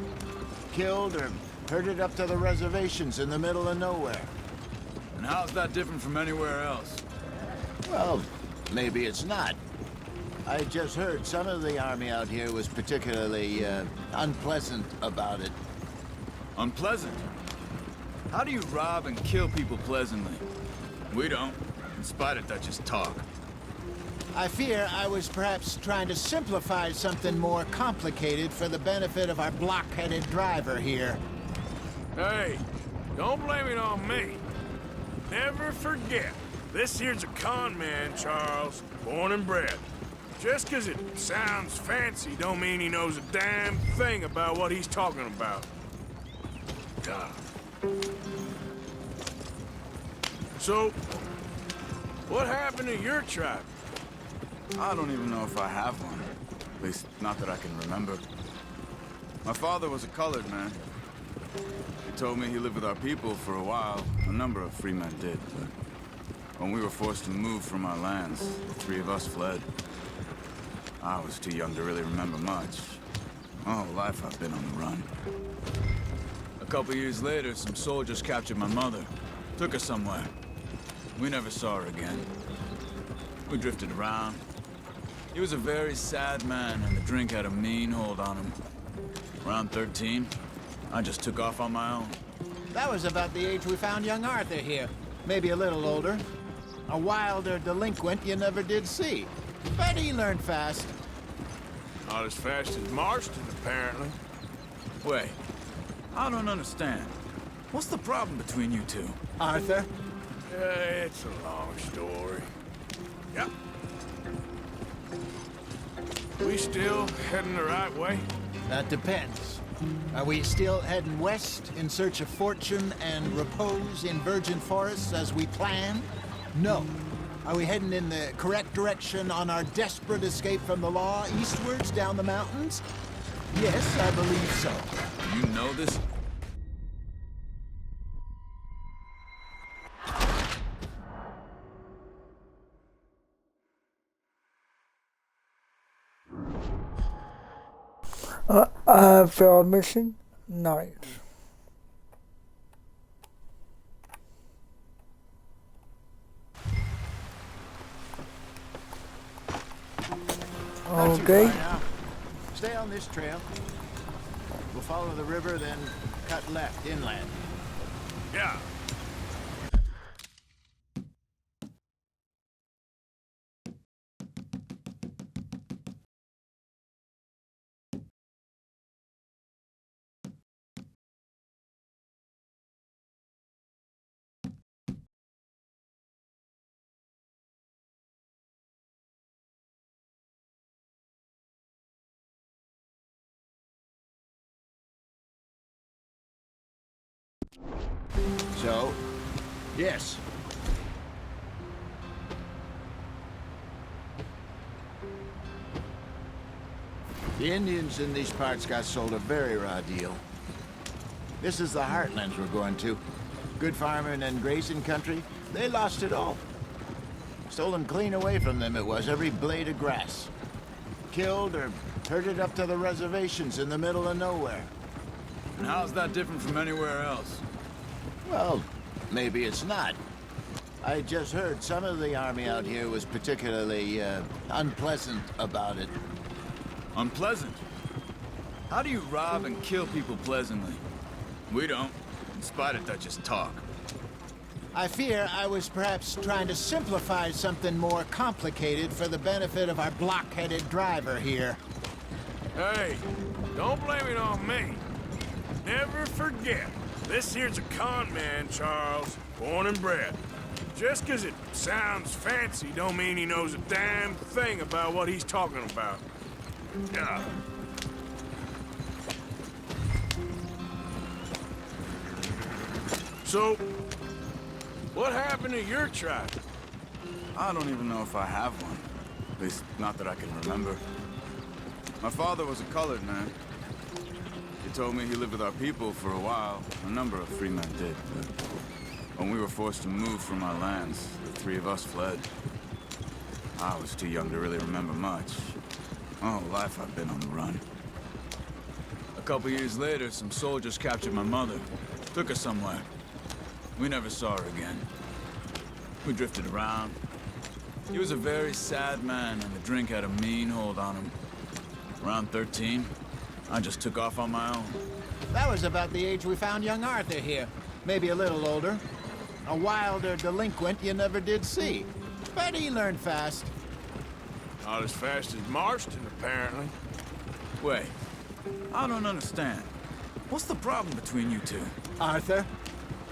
Killed or herded up to the reservations in the middle of nowhere. And how's that different from anywhere else? Well, maybe it's not. I just heard some of the army out here was particularly, unpleasant about it. Unpleasant? How do you rob and kill people pleasantly? We don't, in spite of Dutch's talk. I fear I was perhaps trying to simplify something more complicated for the benefit of our block-headed driver here. Hey, don't blame it on me. Never forget, this here's a con man, Charles, born and bred. Just 'cause it sounds fancy don't mean he knows a damn thing about what he's talking about. God. So, what happened to your tribe? I don't even know if I have one. At least, not that I can remember. My father was a colored man. He told me he lived with our people for a while. A number of free men did, but when we were forced to move from our lands, the three of us fled. I was too young to really remember much. My whole life I've been on the run. A couple years later, some soldiers captured my mother. Took her somewhere. We never saw her again. We drifted around. He was a very sad man, and the drink had a mean hold on him. Around 13, I just took off on my own. That was about the age we found young Arthur here. Maybe a little older. A wilder delinquent you never did see. But he learned fast. Not as fast as Marston, apparently. Wait, I don't understand. What's the problem between you two? Arthur? It's a long story. Yep. We still heading the right way? That depends. Are we still heading west in search of fortune and repose in virgin forests as we planned? No. Are we heading in the correct direction on our desperate escape from the law eastwards down the mountains? Yes, I believe so. You know this? I failed mission. Nice. Okay. Stay on this trail. We'll follow the river, then cut left inland. Yeah. So, yes. The Indians in these parts got sold a very raw deal. This is the heartlands we're going to. Good farming and grazing country, they lost it all. Stolen clean away from them it was, every blade of grass. Killed or herded up to the reservations in the middle of nowhere. And how's that different from anywhere else? Well, maybe it's not. I just heard some of the army out here was particularly, unpleasant about it. Unpleasant? How do you rob and kill people pleasantly? We don't, in spite of Dutch's talk. I fear I was perhaps trying to simplify something more complicated for the benefit of our block-headed driver here. Hey, don't blame it on me. Never forget, this here's a con man, Charles, born and bred. Just 'cause it sounds fancy don't mean he knows a damn thing about what he's talking about. Yeah. So, what happened to your tribe? I don't even know if I have one. At least, not that I can remember. My father was a colored man. He told me he lived with our people for a while. A number of free men did, but when we were forced to move from our lands, the three of us fled. I was too young to really remember much. My whole life I've been on the run. A couple years later, some soldiers captured my mother. Took her somewhere. We never saw her again. We drifted around. He was a very sad man, and the drink had a mean hold on him. Around 13, I just took off on my own. That was about the age we found young Arthur here. Maybe a little older. A wilder delinquent you never did see. But he learned fast. Not as fast as Marston, apparently. Wait, I don't understand. What's the problem between you two? Arthur?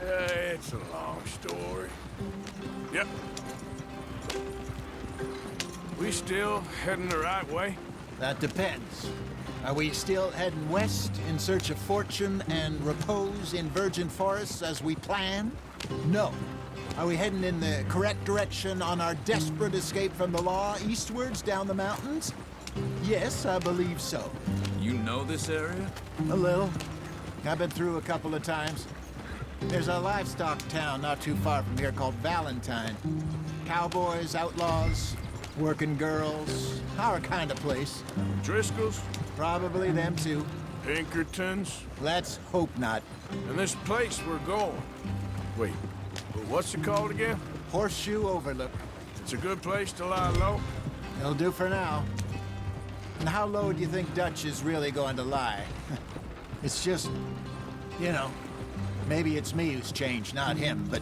It's a long story. Yep. We still heading the right way? That depends. Are we still heading west in search of fortune and repose in virgin forests as we planned? No. Are we heading in the correct direction on our desperate escape from the law eastwards down the mountains? Yes, I believe so. You know this area? A little. I've been through a couple of times. There's a livestock town not too far from here called Valentine. Cowboys, outlaws, working girls, our kind of place. Driscoll's? Probably them too. Pinkertons? Let's hope not. And this place we're going. Wait, but what's it called again? Horseshoe Overlook. It's a good place to lie low? It'll do for now. And how low do you think Dutch is really going to lie? It's just, you know, maybe it's me who's changed, not him, but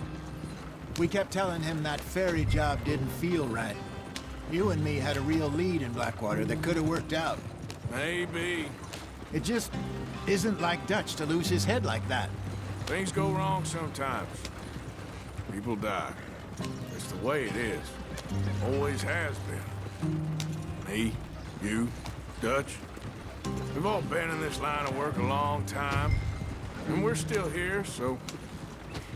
we kept telling him that ferry job didn't feel right. You and me had a real lead in Blackwater that could have worked out. Maybe. It just isn't like Dutch to lose his head like that. Things go wrong sometimes. People die. It's the way it is. Always has been. Me, you, Dutch. We've all been in this line of work a long time. And we're still here, so...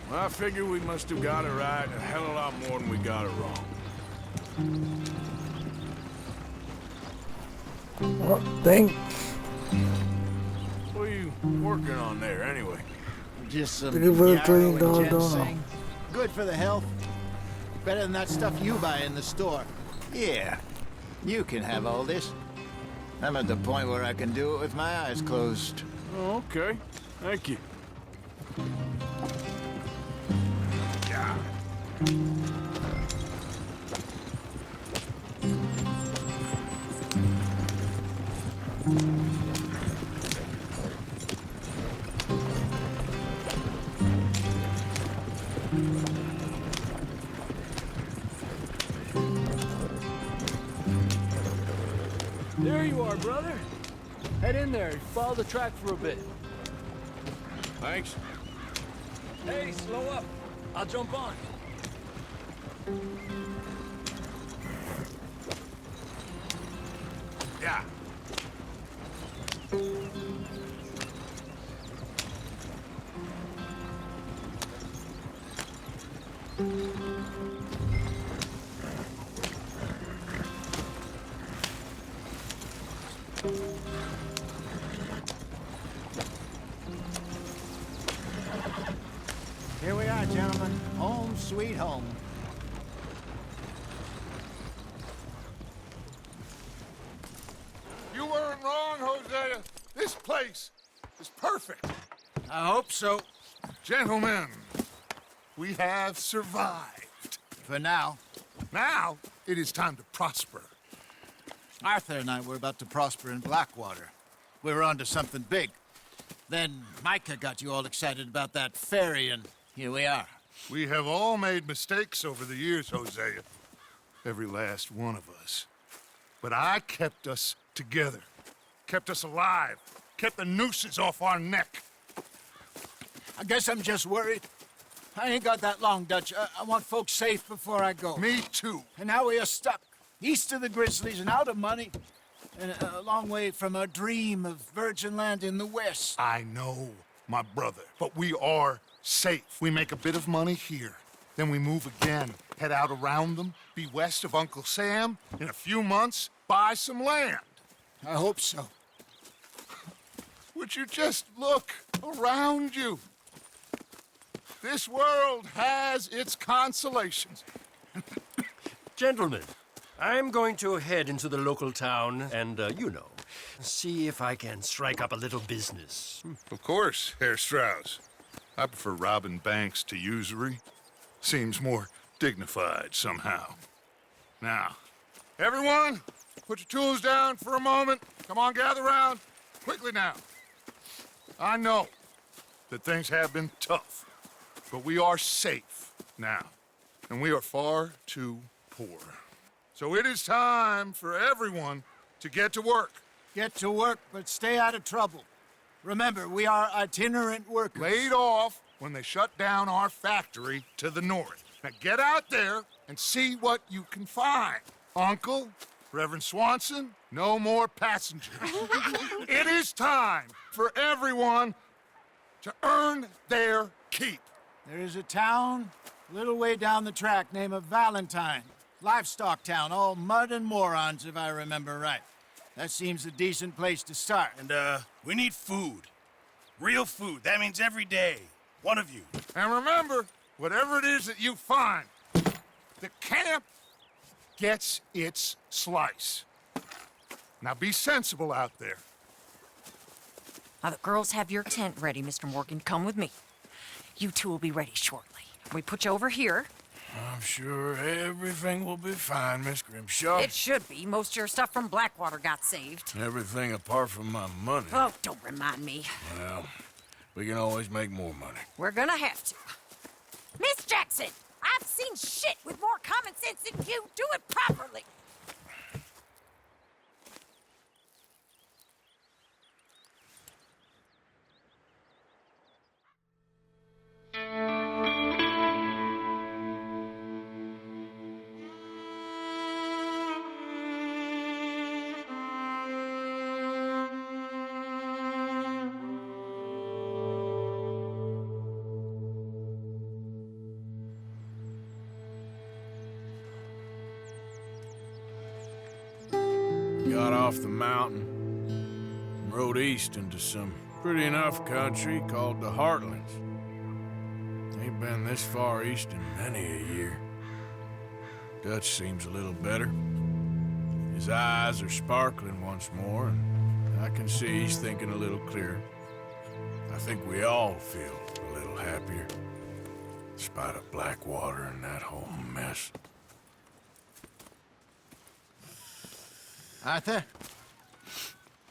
well, I figure we must have got it right a hell of a lot more than we got it wrong. Well, thanks. What are you working on there, anyway? Just some Thank you for the yarrow and $20 ginseng. Good for the health. Better than that stuff you buy in the store. Yeah, you can have all this. I'm at the point where I can do it with my eyes closed. Oh, okay. Thank you. Yeah. There you are, brother. Head in there. Follow the track for a bit. Thanks. Hey, slow up. I'll jump on. Yeah. Here we are, gentlemen. Home sweet home. You weren't wrong, Hosea. This place is perfect. I hope so. Gentlemen, we have survived. For now. Now, it is time to prosper. Arthur and I were about to prosper in Blackwater. We were onto something big. Then Micah got you all excited about that ferry, and here we are. We have all made mistakes over the years, Hosea. Every last one of us. But I kept us together. Kept us alive. Kept the nooses off our neck. I guess I'm just worried. I ain't got that long, Dutch. I want folks safe before I go. Me too. And now we are stuck, east of the Grizzlies and out of money, and a long way from our dream of virgin land in the west. I know, my brother, but we are safe. We make a bit of money here, then we move again, head out around them, be west of Uncle Sam, in a few months, buy some land. I hope so. Would you just look around you? This world has its consolations. Gentlemen, I'm going to head into the local town and, see if I can strike up a little business. Of course, Herr Strauss. I prefer robbing banks to usury. Seems more dignified somehow. Now, everyone, put your tools down for a moment. Come on, gather round. Quickly now. I know that things have been tough, but we are safe now, and we are far too poor. So it is time for everyone to get to work. Get to work, but stay out of trouble. Remember, we are itinerant workers. Laid off when they shut down our factory to the north. Now get out there and see what you can find. Uncle, Reverend Swanson, no more passengers. It is time for everyone to earn their keep. There is a town a little way down the track named Valentine. Livestock town, all mud and morons, if I remember right. That seems a decent place to start. And, we need food. Real food. That means every day. One of you. And remember, whatever it is that you find, the camp gets its slice. Now be sensible out there. Now, the girls have your tent ready, Mr. Morgan. Come with me. You two will be ready shortly. We put you over here. I'm sure everything will be fine, Miss Grimshaw. It should be. Most of your stuff from Blackwater got saved. Everything apart from my money. Oh, don't remind me. Well, we can always make more money. We're gonna have to. Miss Jackson, I've seen shit with more common sense than you. Do it properly. Got off the mountain and rode east into some pretty enough country called the Heartlands. Ain't been this far east in many a year. Dutch seems a little better. His eyes are sparkling once more, and I can see he's thinking a little clearer. I think we all feel a little happier, in spite of Blackwater and that whole mess. Arthur?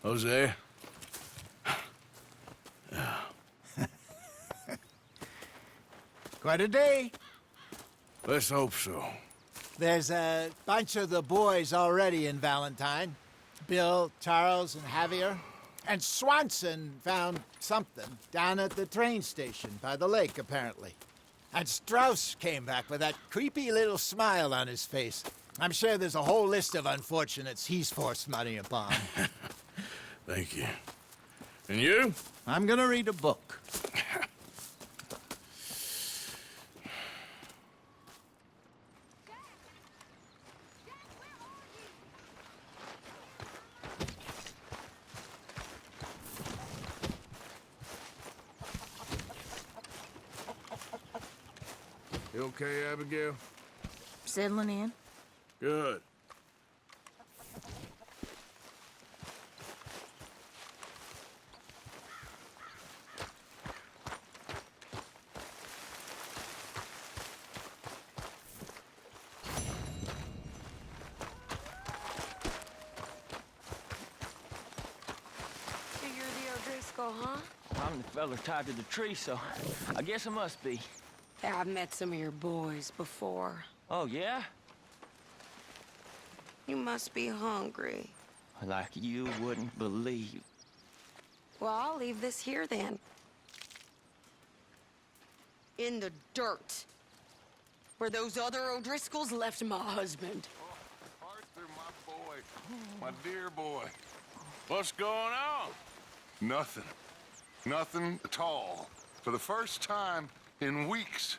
Jose? Quite a day. Let's hope so. There's a bunch of the boys already in Valentine. Bill, Charles, and Javier. And Swanson found something down at the train station by the lake, apparently. And Strauss came back with that creepy little smile on his face. I'm sure there's a whole list of unfortunates he's forced money upon. Thank you. And you? I'm gonna read a book. You okay, Abigail? Settling in. Good. So you're the O'Driscoll, huh? I'm the fella tied to the tree, so I guess I must be. Yeah, I've met some of your boys before. Oh, yeah? You must be hungry. Like you wouldn't believe. Well, I'll leave this here then. In the dirt. Where those other O'Driscolls left my husband. Arthur, my boy. My dear boy. What's going on? Nothing. Nothing at all. For the first time in weeks,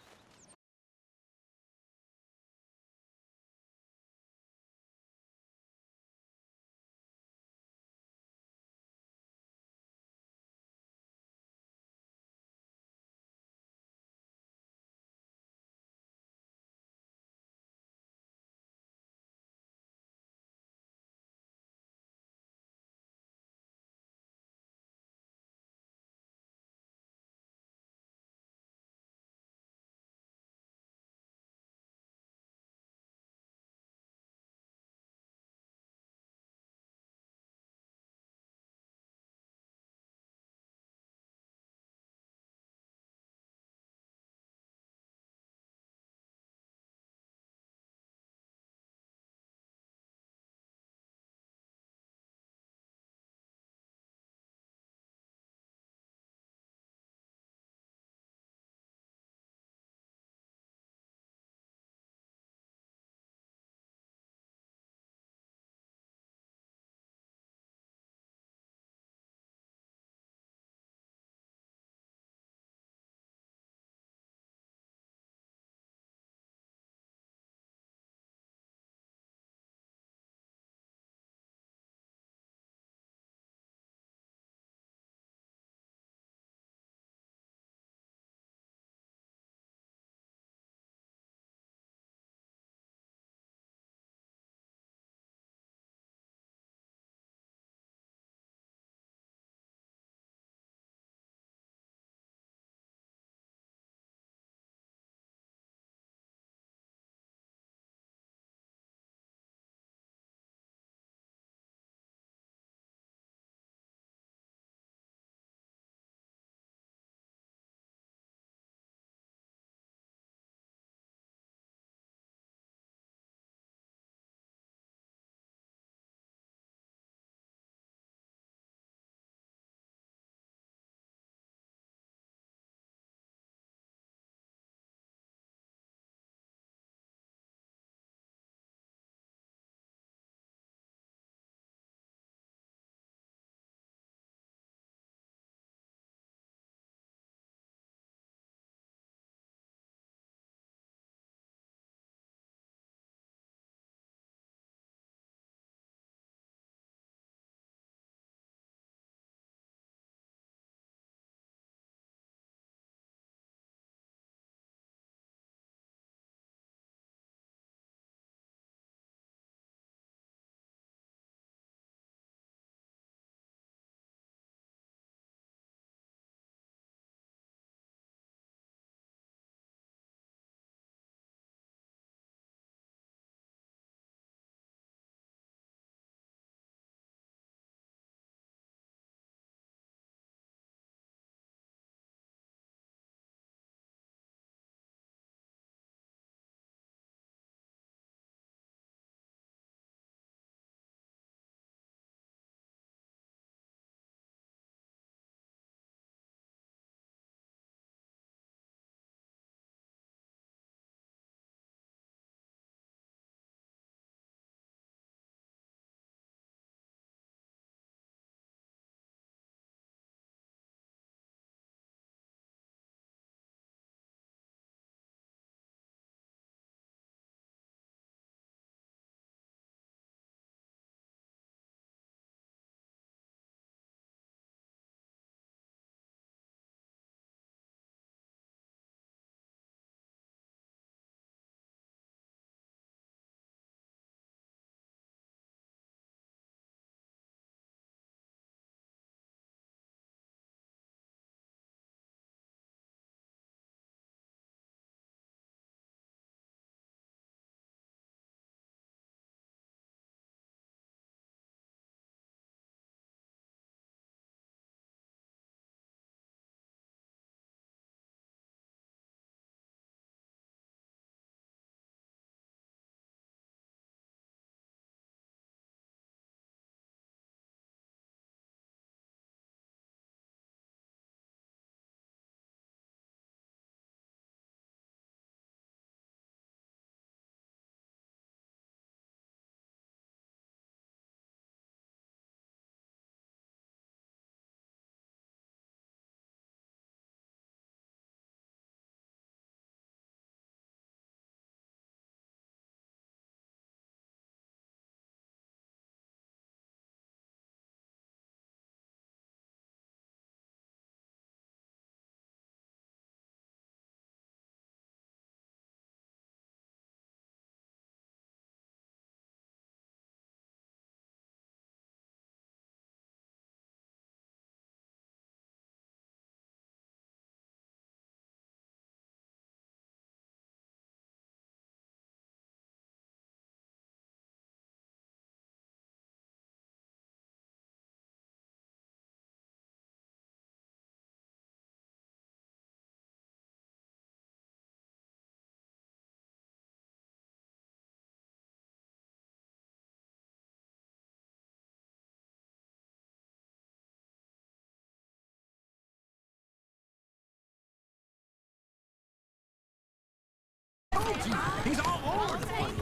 He's all over the place.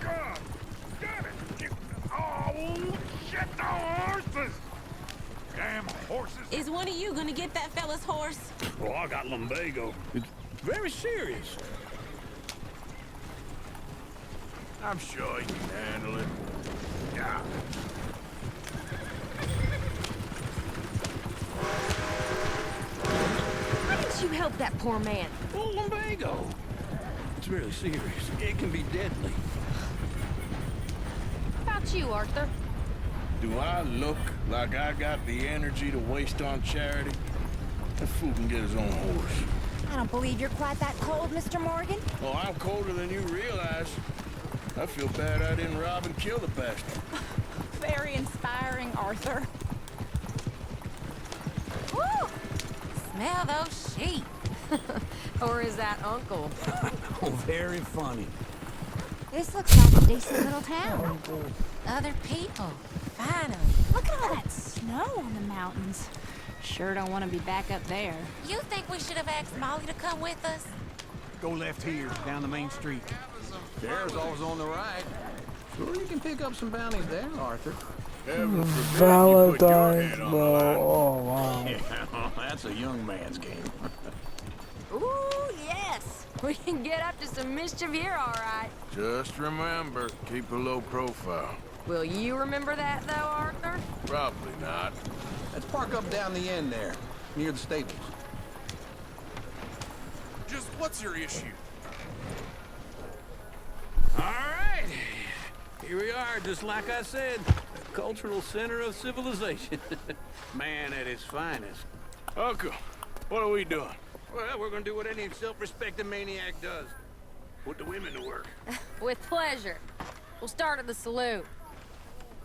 God damn it! Oh, shit, the horses! Damn horses! Is one of you gonna get that fella's horse? Well, I got lumbago. It's very serious. I'm sure he can handle it. Yeah. Why didn't you help that poor man? Well, lumbago. It's really serious. It can be deadly. How about you, Arthur? Do I look like I got the energy to waste on charity? That fool can get his own horse. I don't believe you're quite that cold, Mr. Morgan. Oh, I'm colder than you realize. I feel bad I didn't rob and kill the bastard. Very inspiring, Arthur. Woo! Smell those sheep. Or is that Uncle? Oh, very funny. This looks like a decent little town. Other people. Finally. Look at all that snow on the mountains. Sure don't want to be back up there. You think we should have asked Molly to come with us? Go left here, down the main street. There's always on the right. Sure, you can pick up some bounties there, Arthur. Valentine's, bro. Oh, wow. Yeah, that's a young man's game. Ooh, yes. We can get up to some mischief here, all right. Just remember, keep a low profile. Will you remember that, though, Arthur? Probably not. Let's park up down the end there, near the stables. Just what's your issue? All right. Here we are, just like I said. A cultural center of civilization. Man at his finest. Uncle, what are we doing? Well, we're gonna do what any self-respecting maniac does. Put the women to work. With pleasure. We'll start at the saloon.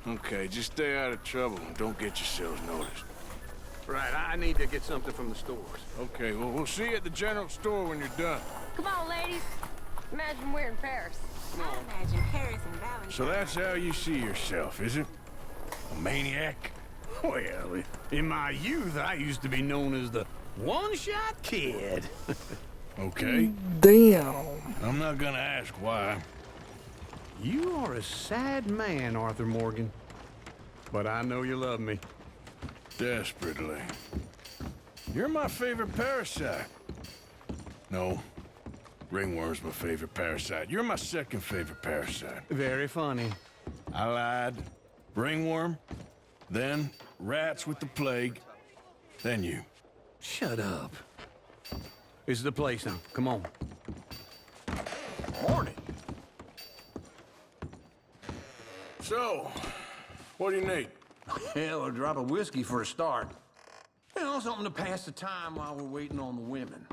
Okay, just stay out of trouble and don't get yourselves noticed. Right, I need to get something from the stores. Okay, well, we'll see you at the general store when you're done. Come on, ladies. Imagine we're in Paris. I imagine Paris and Valentine. So that's how you see yourself, is it? A maniac? Well, in my youth, I used to be known as the one-shot kid. Okay. Damn. I'm not gonna ask why. You are a sad man, Arthur Morgan. But I know you love me. Desperately. You're my favorite parasite. No. Ringworm's my favorite parasite. You're my second favorite parasite. Very funny. I lied. Ringworm, then rats with the plague, then you. Shut up. This is the place now. Come on. Morning. So, what do you need? Hell, a drop of whiskey for a start. You know, something to pass the time while we're waiting on the women.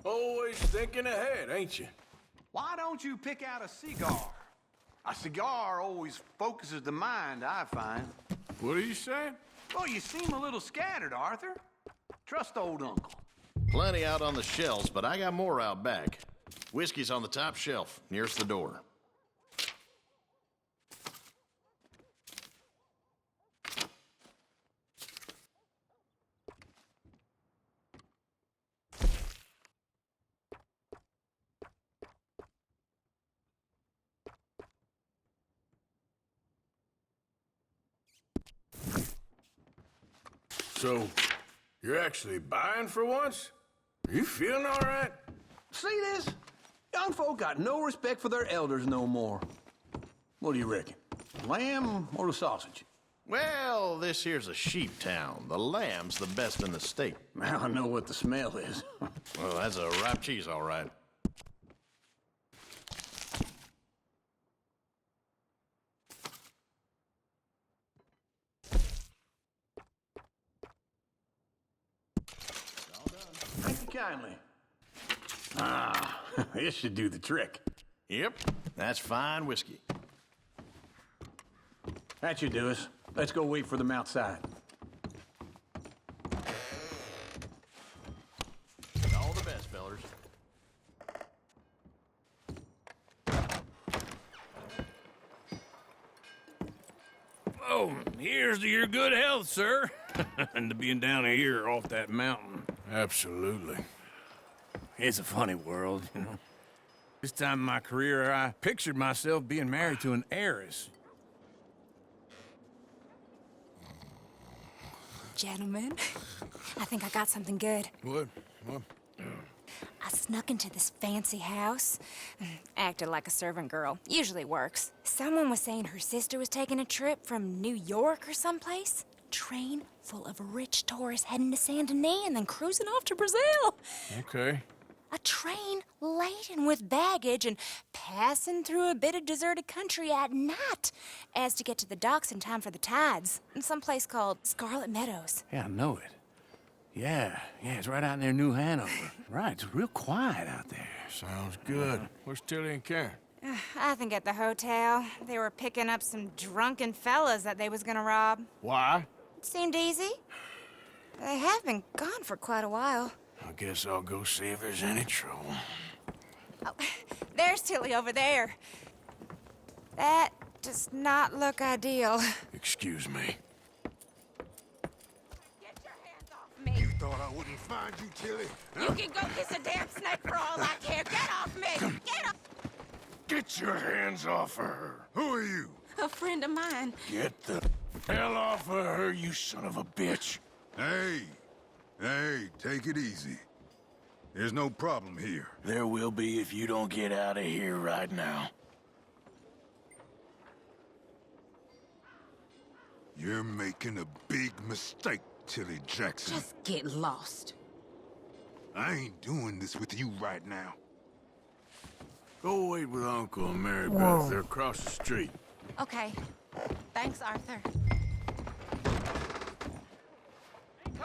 Always thinking ahead, ain't you? Why don't you pick out a cigar? A cigar always focuses the mind, I find. What are you saying? Well, you seem a little scattered, Arthur. Trust old Uncle. Plenty out on the shelves, but I got more out back. Whiskey's on the top shelf, nearest the door. So, you're actually buying for once? Are you feeling all right? See this? Young folk got no respect for their elders no more. What do you reckon? Lamb or the sausage? Well, this here's a sheep town. The lamb's the best in the state. I know what the smell is. Well, that's a ripe cheese, all right. Thank you kindly. Ah, this should do the trick. Yep, that's fine whiskey. That should do us. Let's go wait for them outside. All the best, fellers. Oh, here's to your good health, sir. And to being down here off that mountain. Absolutely. It's a funny world, you know. This time in my career, I pictured myself being married to an heiress. Gentlemen, I think I got something good. What? I snuck into this fancy house, acted like a servant girl. Usually works. Someone was saying her sister was taking a trip from New York or someplace. Train full of rich tourists heading to Saint Denis and then cruising off to Brazil. Okay. A train laden with baggage and passing through a bit of deserted country at night as to get to the docks in time for the tides in some place called Scarlet Meadows. Yeah, I know it. Yeah, it's right out near New Hanover. Right, it's real quiet out there. Sounds good. Where's Tilly and Karen? I think at the hotel. They were picking up some drunken fellas that they was gonna rob. Why? It seemed easy. They have been gone for quite a while. I guess I'll go see if there's any trouble. Oh, there's Tilly over there. That does not look ideal. Excuse me. You thought I wouldn't find you, Tilly? You can go kiss a damn snake for all I care. Get off me! Get off! Get your hands off of her. Who are you? A friend of mine. Get the hell off of her, you son of a bitch. Hey, take it easy. There's no problem here. There will be if you don't get out of here right now. You're making a big mistake, Tilly Jackson. Just get lost. I ain't doing this with you right now. Go wait with Uncle and Mary Beth. Whoa. They're across the street. Okay. Thanks, Arthur.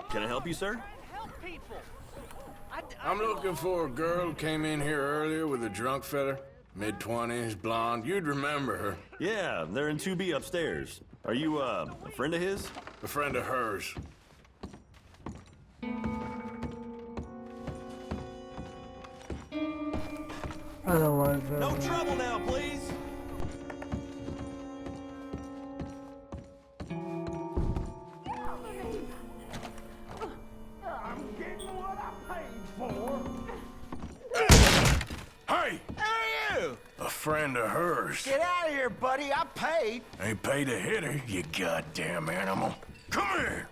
Can I help you, sir? I'm looking for a girl who came in here earlier with a drunk fella. Mid-20s, blonde. You'd remember her. Yeah, they're in 2B upstairs. Are you, a friend of his? A friend of hers. I don't like that. No trouble now, please. I'm getting what I paid for. Hey! Who are you? A friend of hers. Get out of here, buddy. I paid. Ain't paid to hit her, you goddamn animal. Come here!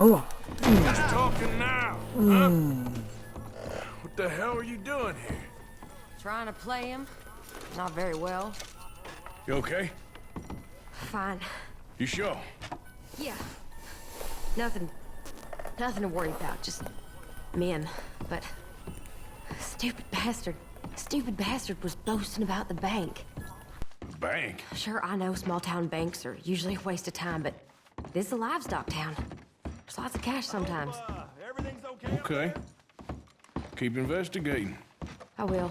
Oh. Just talking now, huh? What the hell are you doing here? Trying to play him. Not very well. You okay? Fine. You sure? Yeah. Nothing to worry about. Just men. But stupid bastard was boasting about the bank. Bank? Sure, I know small town banks are usually a waste of time, but this is a livestock town. There's lots of cash sometimes. Everything's okay? Okay. Keep investigating. I will.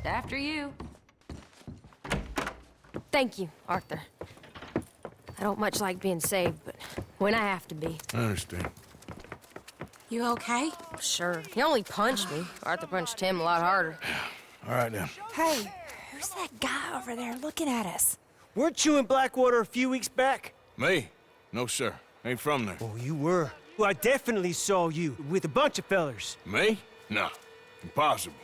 After you. Thank you, Arthur. I don't much like being saved, but when I have to be. I understand. You okay? Sure. He only punched me. Arthur punched him a lot harder. All right, then. Hey, who's that guy over there looking at us? Weren't you in Blackwater a few weeks back? Me? No, sir. Ain't from there. Oh, you were. Well, I definitely saw you with a bunch of fellers. Me? No. Impossible.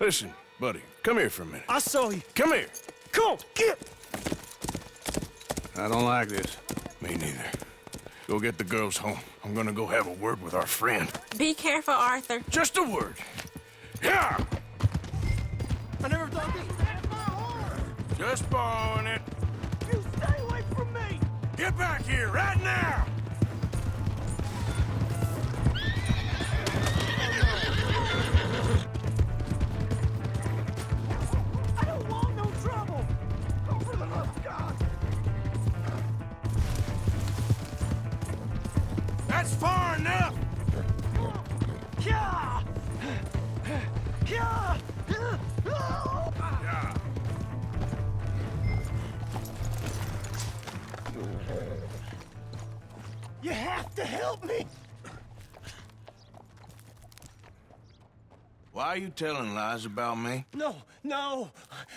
Listen, buddy, come here for a minute. I saw you. Come here. Come on, get! I don't like this. Me neither. Go get the girls home. I'm gonna go have a word with our friend. Be careful, Arthur. Just a word. Yeah! I never thought this would happen. My horse! Just borrowing it. You stay away from me! Get back here right now! I don't want no trouble! Oh, for the love of God! That's far enough! Yeah! Yeah! Yeah. You have to help me! Why are you telling lies about me? No.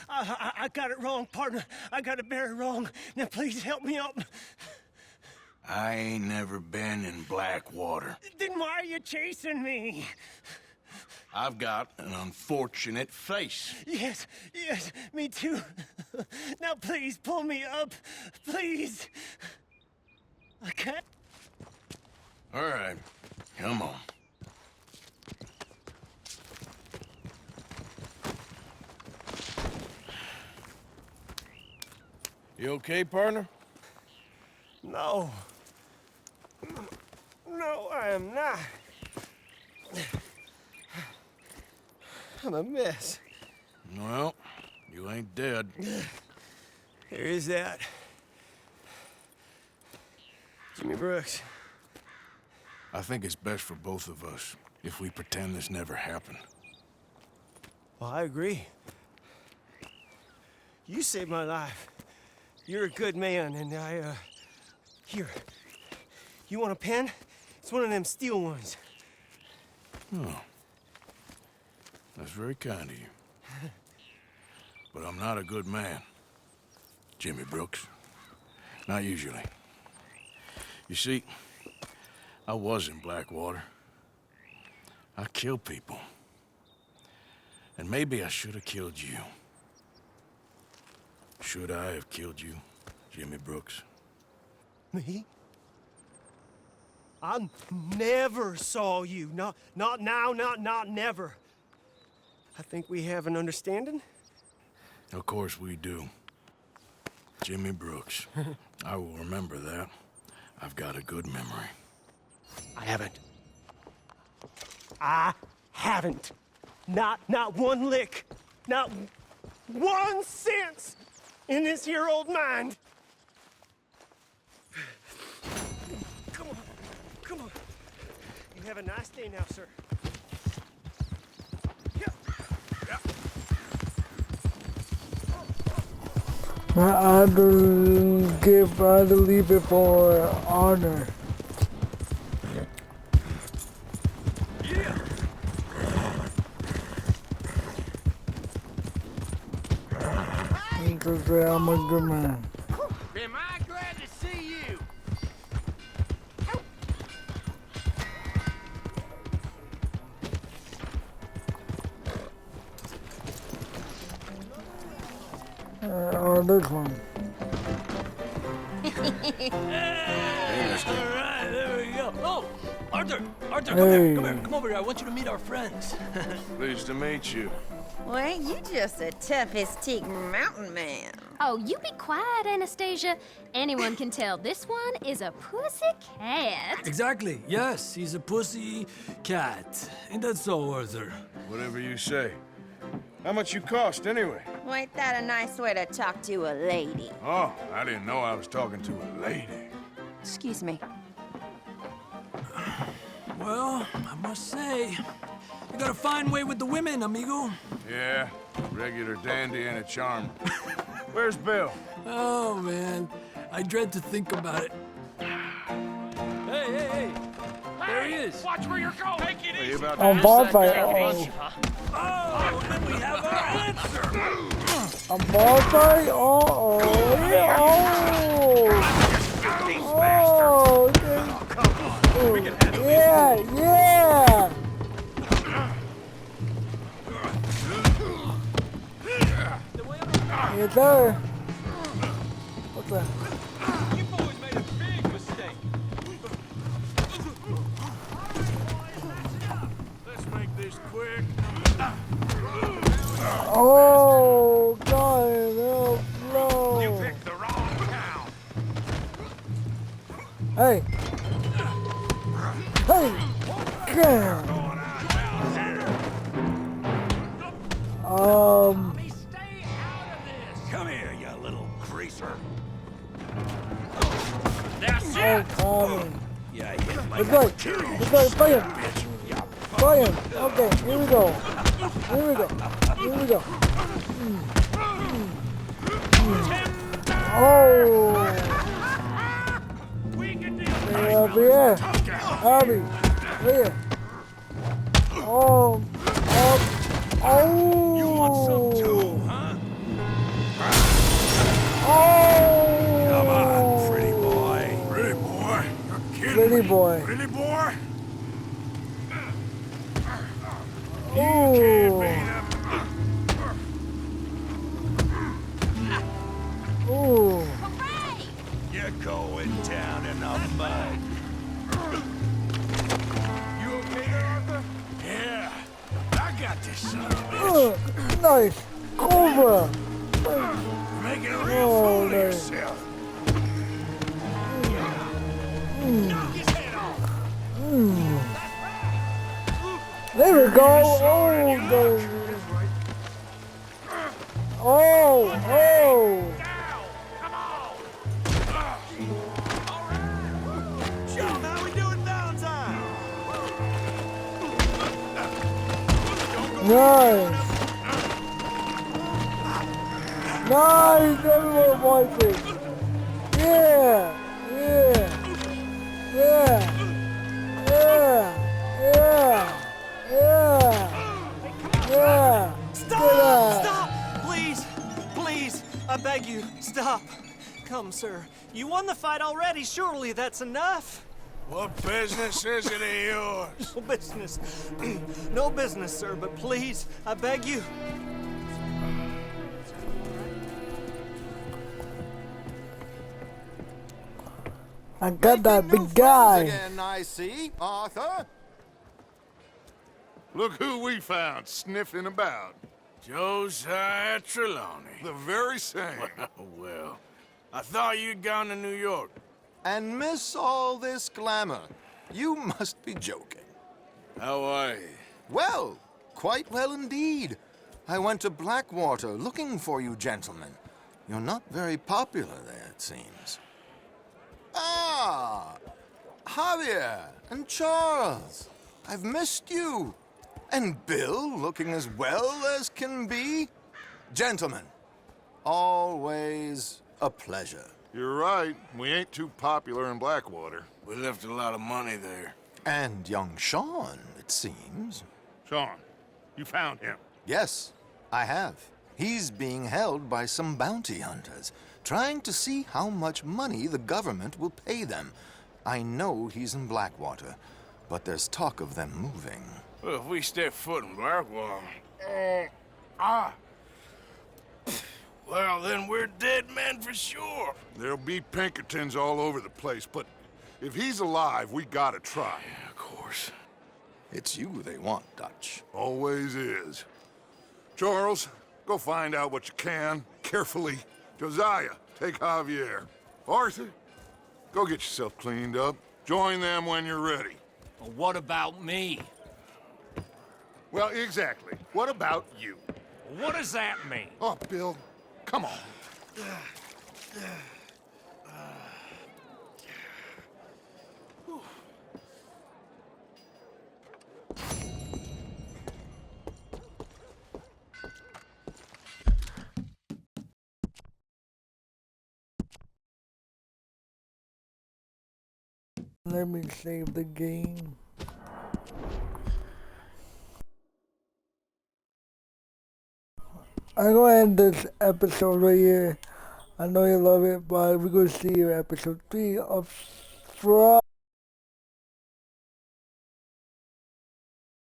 I got it wrong, partner. I got it very wrong. Now, please help me up. I ain't never been in Blackwater. Then why are you chasing me? I've got an unfortunate face. Yes, me too. Now please pull me up, please. I can't. All right, come on. You okay, partner? No. No, I am not. I'm a mess. Well, you ain't dead. There is that. Jimmy Brooks. I think it's best for both of us if we pretend this never happened. Well, I agree. You saved my life. You're a good man, and here. You want a pen? It's one of them steel ones. Oh. That's very kind of you. But I'm not a good man, Jimmy Brooks. Not usually. You see, I was in Blackwater. I killed people. And maybe I should have killed you. Should I have killed you, Jimmy Brooks? Me? I never saw you. Not now, not never. I think we have an understanding. Of course we do. Jimmy Brooks. I will remember that. I've got a good memory. I haven't. Not one lick. Not 1 cent in this here old mind. Come on. You have a nice day now, sir. I believe it for honor. Because I'm a good man. Am I glad to see you? Or this one. All right, there we go. Oh, Arthur, Hey. come over here. I want you to meet our friends. Pleased to meet you. Well, ain't you just the toughest teak mountain man? Oh, you be quiet, Anastasia. Anyone can tell this one is a pussy cat. Exactly. Yes, he's a pussy cat. Ain't that so, Arthur? Whatever you say. How much you cost, anyway? Well, ain't that a nice way to talk to a lady? Oh, I didn't know I was talking to a lady. Excuse me. Well, I must say, you got a fine way with the women, amigo. Yeah, regular dandy and a charm. Where's Bill? Oh, man. I dread to think about it. Hey! There he is. Watch where you're going. Take it easy. I'm bonfire. Oh, Oh, and then we have our answer. I'm bonfire. Oh. Yeah. Yes, sir. What's that? You boys made a big mistake. Let's make this quick. Oh, God, no, no. You picked the wrong town. Hey. God. Come here, you little greaser. That's Oh, it. Colin. Yeah, you hit like Let's go. Play him. Play him. Okay, here we go. Oh. Yeah. Abby. Here. Oh. You want some too, huh? Oh. Come on, pretty boy. Pretty boy. Pretty boy. Pretty boy? Ooh. Ooh. You're going down in the mud. You okay there, Arthur? Yeah. I got this son of a bitch. Nice. Cobra. You're making a real fool of yourself. There we go. Oh, the... Oh. Joe, how we doing downtime? Nice. Nice. Everyone wants it. Yeah. Stop! Please, I beg you, stop. Come, sir. You won the fight already. Surely that's enough. What business is it of yours? No business. No business, sir, but please, I beg you. I got that big guy. Again, I see, Arthur. Look who we found sniffing about. Josiah Trelawney. The very same. Well, I thought you'd gone to New York. And miss all this glamour. You must be joking. How are you? Well, quite well indeed. I went to Blackwater looking for you gentlemen. You're not very popular there, it seems. Ah, Javier and Charles. I've missed you. And Bill, looking as well as can be. Gentlemen, always a pleasure. You're right. We ain't too popular in Blackwater. We left a lot of money there. And young Sean, it seems. Sean, you found him? Yes, I have. He's being held by some bounty hunters, trying to see how much money the government will pay them. I know he's in Blackwater, but there's talk of them moving. Well, if we step foot in Blackwater... Well, then we're dead men for sure. There'll be Pinkertons all over the place, but if he's alive, we gotta try. Yeah, of course. It's you they want, Dutch. Always is. Charles, go find out what you can, carefully. Josiah, take Javier. Arthur, go get yourself cleaned up. Join them when you're ready. Well, what about me? Well, exactly. What about you? What does that mean? Oh, Bill, come on. Let me save the game. I'm gonna end this episode right here. I know you love it, but we're gonna see you episode 3 of Fraud.